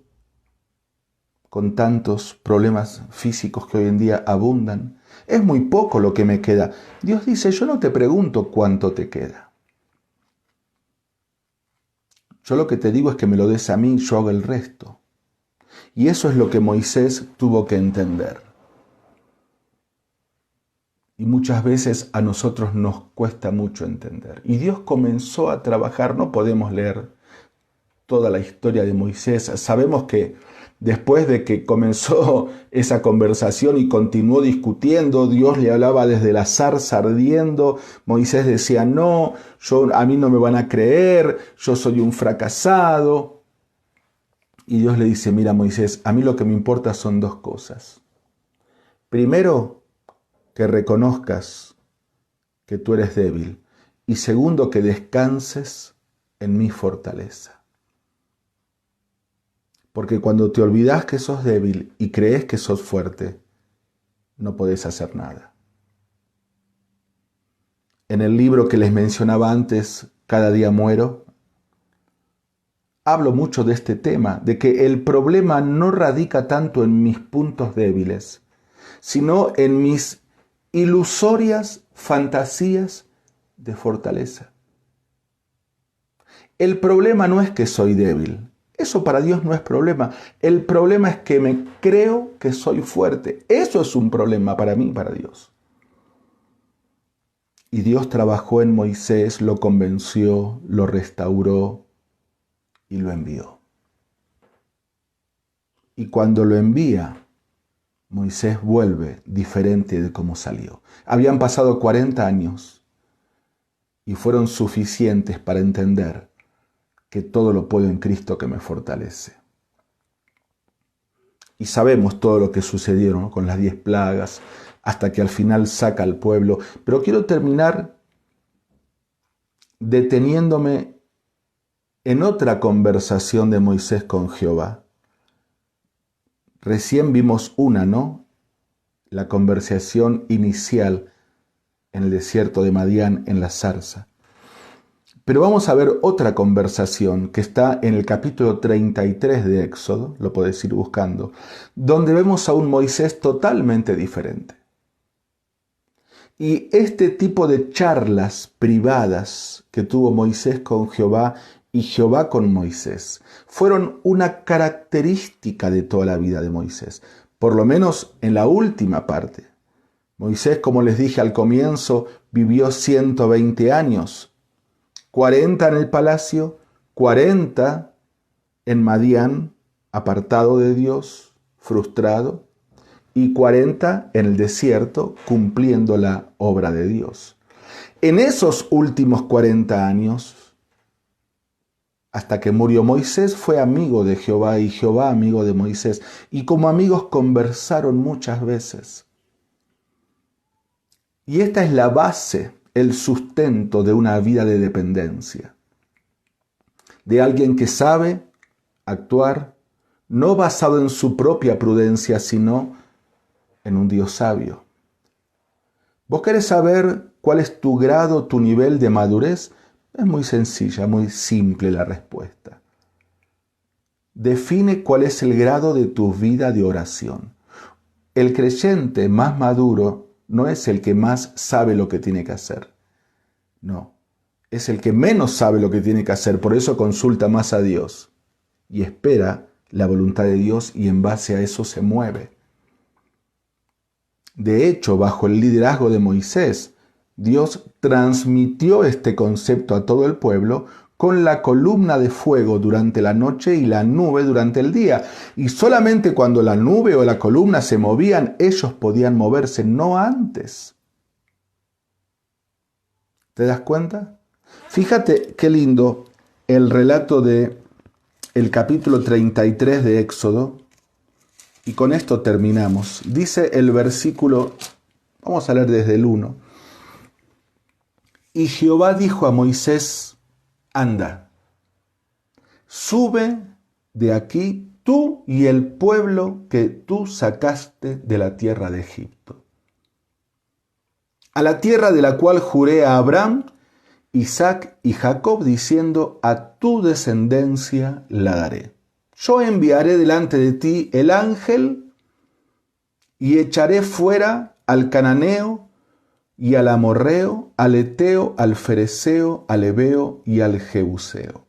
con tantos problemas físicos que hoy en día abundan. Es muy poco lo que me queda. Dios dice, yo no te pregunto cuánto te queda. Yo lo que te digo es que me lo des a mí, yo hago el resto. Y eso es lo que Moisés tuvo que entender. Y muchas veces a nosotros nos cuesta mucho entender. Y Dios comenzó a trabajar, no podemos leer toda la historia de Moisés. Sabemos que después de que comenzó esa conversación y continuó discutiendo, Dios le hablaba desde la zarza ardiendo. Moisés decía, no, a mí no me van a creer, yo soy un fracasado. Y Dios le dice, mira Moisés, a mí lo que me importa son dos cosas. Primero, que reconozcas que tú eres débil. Y segundo, que descanses en mi fortaleza. Porque cuando te olvidas que sos débil y crees que sos fuerte, no podés hacer nada. En el libro que les mencionaba antes, Cada día muero, hablo mucho de este tema, de que el problema no radica tanto en mis puntos débiles, sino en mis ilusorias fantasías de fortaleza. El problema no es que soy débil. Eso para Dios no es problema. El problema es que me creo que soy fuerte. Eso es un problema para mí, para Dios. Y Dios trabajó en Moisés, lo convenció, lo restauró y lo envió. Y cuando lo envía, Moisés vuelve diferente de cómo salió. Habían pasado 40 años y fueron suficientes para entender que todo lo puedo en Cristo que me fortalece. Y sabemos todo lo que sucedieron, ¿no? Con las 10 plagas, hasta que al final saca al pueblo. Pero quiero terminar deteniéndome en otra conversación de Moisés con Jehová. Recién vimos una, ¿no? La conversación inicial en el desierto de Madián, en la zarza. Pero vamos a ver otra conversación que está en el capítulo 33 de Éxodo, lo podés ir buscando, donde vemos a un Moisés totalmente diferente. Y este tipo de charlas privadas que tuvo Moisés con Jehová y Jehová con Moisés fueron una característica de toda la vida de Moisés, por lo menos en la última parte. Moisés, como les dije al comienzo, vivió 120 años. 40 en el palacio, 40 en Madián, apartado de Dios, frustrado, y 40 en el desierto, cumpliendo la obra de Dios. En esos últimos 40 años, hasta que murió Moisés, fue amigo de Jehová y Jehová amigo de Moisés, y como amigos conversaron muchas veces. Y esta es la base, el sustento de una vida de dependencia, de alguien que sabe actuar no basado en su propia prudencia, sino en un Dios sabio. ¿Vos querés saber cuál es tu grado, tu nivel de madurez? Es muy sencilla, muy simple la respuesta. Define cuál es el grado de tu vida de oración. El creyente más maduro no es el que más sabe lo que tiene que hacer. No, es el que menos sabe lo que tiene que hacer, por eso consulta más a Dios y espera la voluntad de Dios y en base a eso se mueve. De hecho, bajo el liderazgo de Moisés, Dios transmitió este concepto a todo el pueblo con la columna de fuego durante la noche y la nube durante el día. Y solamente cuando la nube o la columna se movían, ellos podían moverse, no antes. ¿Te das cuenta? Fíjate qué lindo el relato de el capítulo 33 de Éxodo. Y con esto terminamos. Dice el versículo, vamos a leer desde el 1. Y Jehová dijo a Moisés, anda, sube de aquí tú y el pueblo que tú sacaste de la tierra de Egipto, a la tierra de la cual juré a Abraham, Isaac y Jacob, diciendo, a tu descendencia la daré. Yo enviaré delante de ti el ángel y echaré fuera al cananeo y al amorreo, al eteo, al fereceo, al heveo y al jebuseo.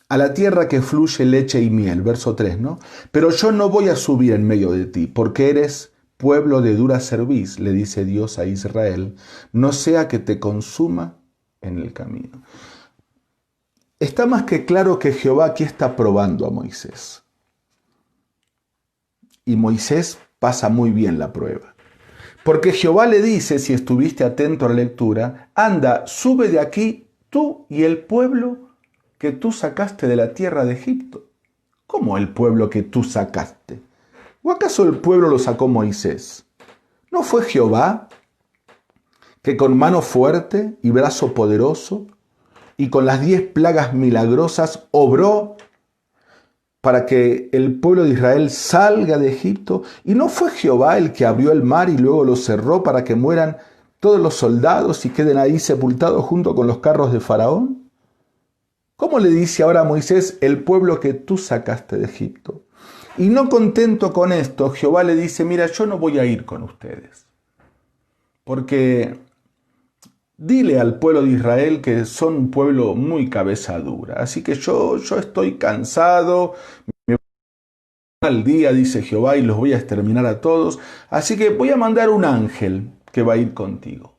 A la tierra que fluye leche y miel, verso 3, ¿no? Pero yo no voy a subir en medio de ti, porque eres pueblo de dura cerviz, le dice Dios a Israel, no sea que te consuma en el camino. Está más que claro que Jehová aquí está probando a Moisés. Y Moisés pasa muy bien la prueba. Porque Jehová le dice, si estuviste atento a la lectura, anda, sube de aquí tú y el pueblo que tú sacaste de la tierra de Egipto. ¿Cómo el pueblo que tú sacaste? ¿O acaso el pueblo lo sacó Moisés? ¿No fue Jehová que con mano fuerte y brazo poderoso y con las 10 plagas milagrosas obró para que el pueblo de Israel salga de Egipto? ¿Y no fue Jehová el que abrió el mar y luego lo cerró para que mueran todos los soldados y queden ahí sepultados junto con los carros de Faraón? ¿Cómo le dice ahora a Moisés, el pueblo que tú sacaste de Egipto? Y no contento con esto, Jehová le dice, mira, yo no voy a ir con ustedes, porque dile al pueblo de Israel que son un pueblo muy cabeza dura. Así que yo estoy cansado, me voy al día, dice Jehová, y los voy a exterminar a todos. Así que voy a mandar un ángel que va a ir contigo.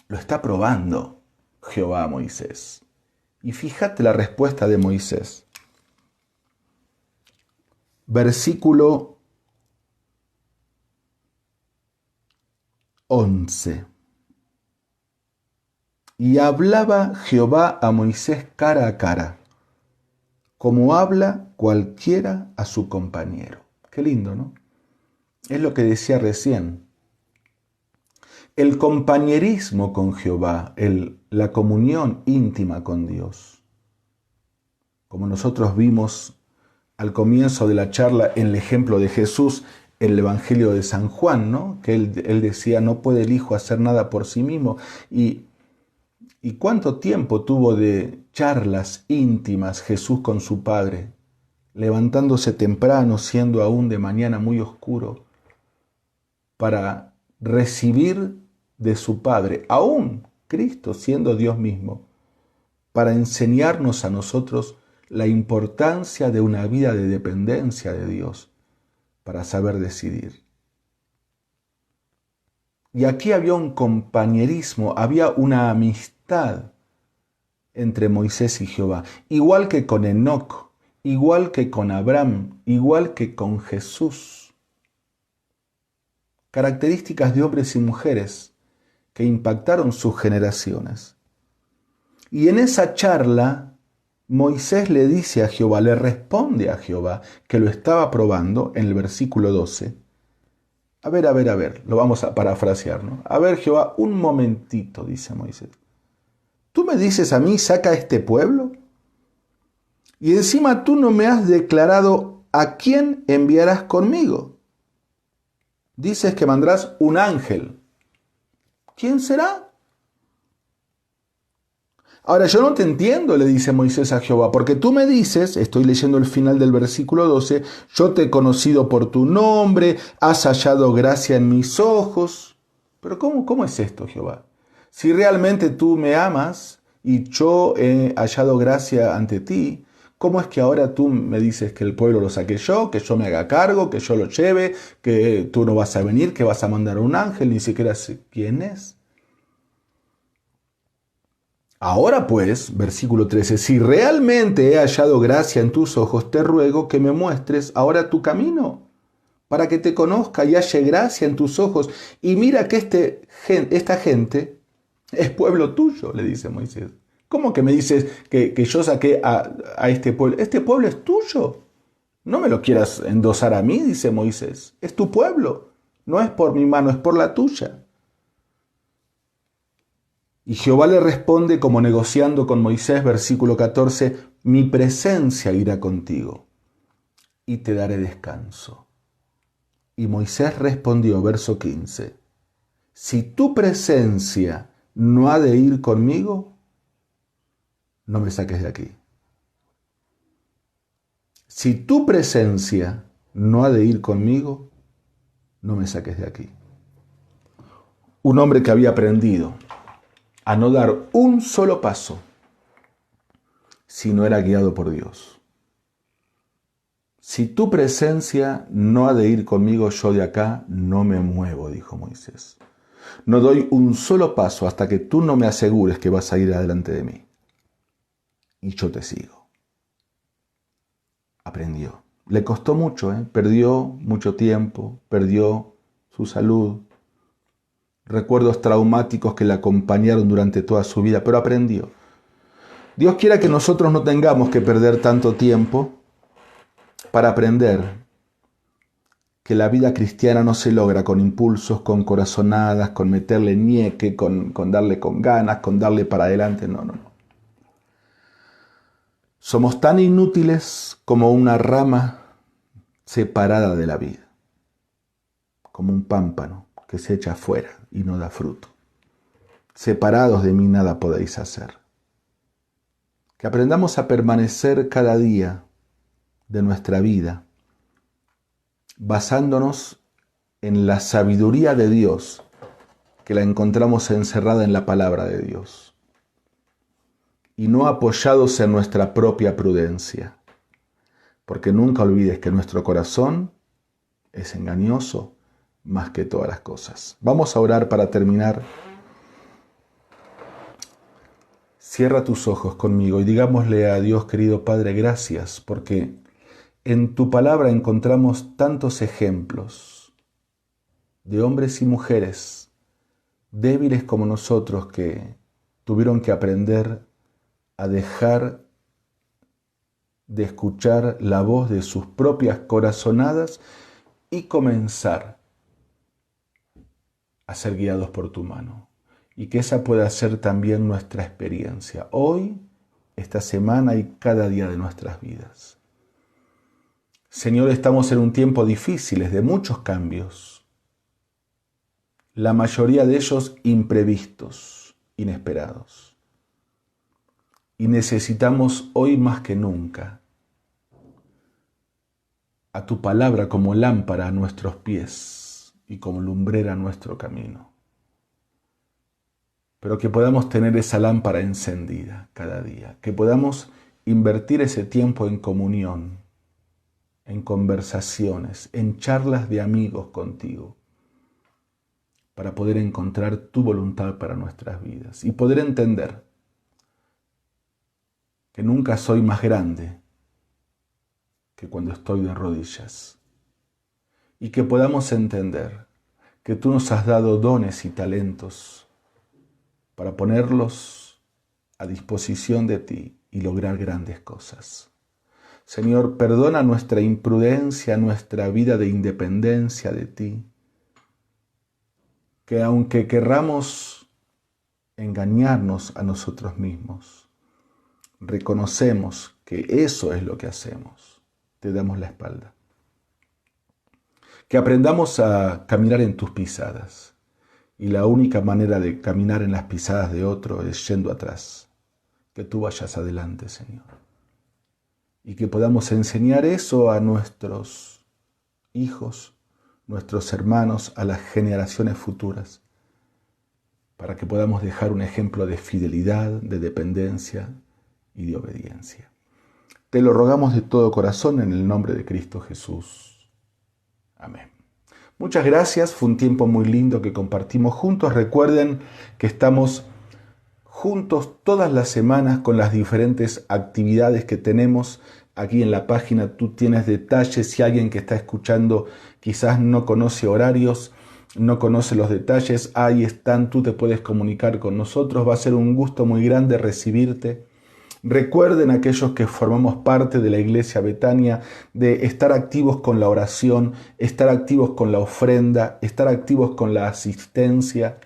Lo está probando Jehová a Moisés. Y fíjate la respuesta de Moisés. Versículo 11. Y hablaba Jehová a Moisés cara a cara, como habla cualquiera a su compañero. Qué lindo, ¿no? Es lo que decía recién. El compañerismo con Jehová, la comunión íntima con Dios. Como nosotros vimos al comienzo de la charla en el ejemplo de Jesús, el Evangelio de San Juan, ¿no? Que él decía, no puede el Hijo hacer nada por sí mismo. Y ¿Y cuánto tiempo tuvo de charlas íntimas Jesús con su Padre, levantándose temprano, siendo aún de mañana muy oscuro, para recibir de su Padre, aún Cristo siendo Dios mismo, para enseñarnos a nosotros la importancia de una vida de dependencia de Dios, para saber decidir? Y aquí había un compañerismo, había una amistad entre Moisés y Jehová, igual que con Enoc, igual que con Abraham, igual que con Jesús. Características de hombres y mujeres que impactaron sus generaciones. Y en esa charla, Moisés le dice a Jehová, le responde a Jehová, que lo estaba probando en el versículo 12. A ver, lo vamos a parafrasear, ¿no? A ver, Jehová, un momentito, dice Moisés. ¿Tú me dices a mí, saca a este pueblo? Y encima tú no me has declarado a quién enviarás conmigo. Dices que mandarás un ángel. ¿Quién será? Ahora, yo no te entiendo, le dice Moisés a Jehová, porque tú me dices, estoy leyendo el final del versículo 12, yo te he conocido por tu nombre, has hallado gracia en mis ojos. Pero ¿cómo es esto, Jehová? Si realmente tú me amas y yo he hallado gracia ante ti, ¿cómo es que ahora tú me dices que el pueblo lo saque yo, que yo me haga cargo, que yo lo lleve, que tú no vas a venir, que vas a mandar a un ángel, ni siquiera sé quién es? Ahora pues, versículo 13, si realmente he hallado gracia en tus ojos, te ruego que me muestres ahora tu camino, para que te conozca y halle gracia en tus ojos. Y mira que esta gente es pueblo tuyo, le dice Moisés. ¿Cómo que me dices que yo saqué a este pueblo? Este pueblo es tuyo. No me lo quieras endosar a mí, dice Moisés. Es tu pueblo. No es por mi mano, es por la tuya. Y Jehová le responde como negociando con Moisés, versículo 14, mi presencia irá contigo y te daré descanso. Y Moisés respondió, verso 15, si tu presencia no ha de ir conmigo, no me saques de aquí. Si tu presencia no ha de ir conmigo, no me saques de aquí. Un hombre que había aprendido a no dar un solo paso si no era guiado por Dios. Si tu presencia no ha de ir conmigo, yo de acá no me muevo, dijo Moisés. No doy un solo paso hasta que tú no me asegures que vas a ir adelante de mí. Y yo te sigo. Aprendió. Le costó mucho, perdió mucho tiempo, perdió su salud, recuerdos traumáticos que le acompañaron durante toda su vida, pero aprendió. Dios quiera que nosotros no tengamos que perder tanto tiempo para aprender que la vida cristiana no se logra con impulsos, con corazonadas, con meterle ñeque, con darle con ganas, con darle para adelante. No. Somos tan inútiles como una rama separada de la vida, como un pámpano que se echa afuera y no da fruto. Separados de mí nada podéis hacer. Que aprendamos a permanecer cada día de nuestra vida basándonos en la sabiduría de Dios, que la encontramos encerrada en la palabra de Dios, y no apoyados en nuestra propia prudencia, porque nunca olvides que nuestro corazón es engañoso más que todas las cosas. Vamos a orar para terminar. Cierra tus ojos conmigo y digámosle a Dios, querido Padre, gracias, porque en tu palabra encontramos tantos ejemplos de hombres y mujeres débiles como nosotros que tuvieron que aprender a dejar de escuchar la voz de sus propias corazonadas y comenzar a ser guiados por tu mano. Y que esa pueda ser también nuestra experiencia hoy, esta semana y cada día de nuestras vidas. Señor, estamos en un tiempo difícil, de muchos cambios, la mayoría de ellos imprevistos, inesperados. y necesitamos hoy más que nunca a tu palabra como lámpara a nuestros pies y como lumbrera a nuestro camino. Pero que podamos tener esa lámpara encendida cada día, que podamos invertir ese tiempo en comunión, en conversaciones, en charlas de amigos contigo, para poder encontrar tu voluntad para nuestras vidas y poder entender que nunca soy más grande que cuando estoy de rodillas, y que podamos entender que tú nos has dado dones y talentos para ponerlos a disposición de ti y lograr grandes cosas. Señor, perdona nuestra imprudencia, nuestra vida de independencia de ti, que aunque querramos engañarnos a nosotros mismos, reconocemos que eso es lo que hacemos, te damos la espalda. Que aprendamos a caminar en tus pisadas, y la única manera de caminar en las pisadas de otro es yendo atrás, que tú vayas adelante, Señor. Y que podamos enseñar eso a nuestros hijos, nuestros hermanos, a las generaciones futuras, para que podamos dejar un ejemplo de fidelidad, de dependencia y de obediencia. Te lo rogamos de todo corazón en el nombre de Cristo Jesús. Amén. Muchas gracias, fue un tiempo muy lindo que compartimos juntos. Recuerden que estamos juntos todas las semanas con las diferentes actividades que tenemos aquí en la página. Tú tienes detalles, si alguien que está escuchando quizás no conoce horarios, no conoce los detalles, ahí están, tú te puedes comunicar con nosotros, va a ser un gusto muy grande recibirte. Recuerden aquellos que formamos parte de la Iglesia Betania de estar activos con la oración, estar activos con la ofrenda, estar activos con la asistencia.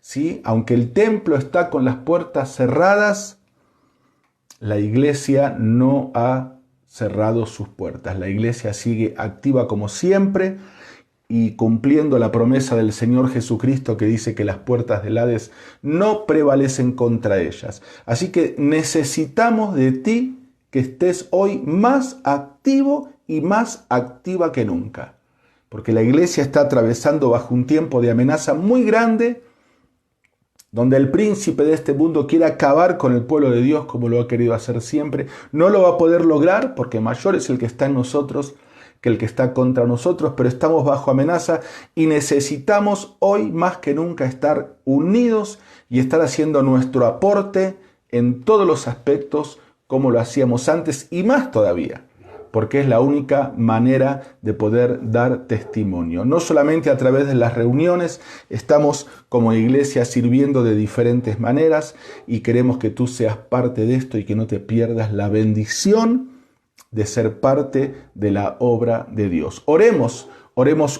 ¿Sí? Aunque el templo está con las puertas cerradas, la iglesia no ha cerrado sus puertas. La iglesia sigue activa como siempre y cumpliendo la promesa del Señor Jesucristo que dice que las puertas del Hades no prevalecen contra ellas. Así que necesitamos de ti que estés hoy más activo y más activa que nunca. Porque la iglesia está atravesando bajo un tiempo de amenaza muy grande, donde el príncipe de este mundo quiere acabar con el pueblo de Dios como lo ha querido hacer siempre. No lo va a poder lograr porque mayor es el que está en nosotros que el que está contra nosotros, pero estamos bajo amenaza y necesitamos hoy más que nunca estar unidos y estar haciendo nuestro aporte en todos los aspectos como lo hacíamos antes y más todavía, porque es la única manera de poder dar testimonio. No solamente a través de las reuniones, estamos como iglesia sirviendo de diferentes maneras y queremos que tú seas parte de esto y que no te pierdas la bendición de ser parte de la obra de Dios. Oremos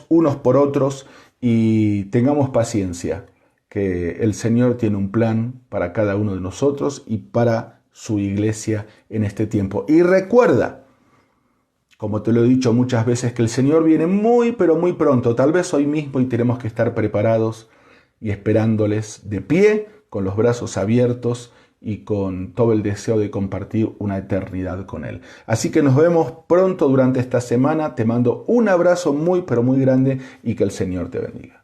unos por otros y tengamos paciencia, que el Señor tiene un plan para cada uno de nosotros y para su iglesia en este tiempo. Y recuerda, como te lo he dicho muchas veces, que el Señor viene muy, pero muy pronto, tal vez hoy mismo, y tenemos que estar preparados y esperándoles de pie, con los brazos abiertos y con todo el deseo de compartir una eternidad con Él. Así que nos vemos pronto durante esta semana. Te mando un abrazo muy, pero muy grande y que el Señor te bendiga.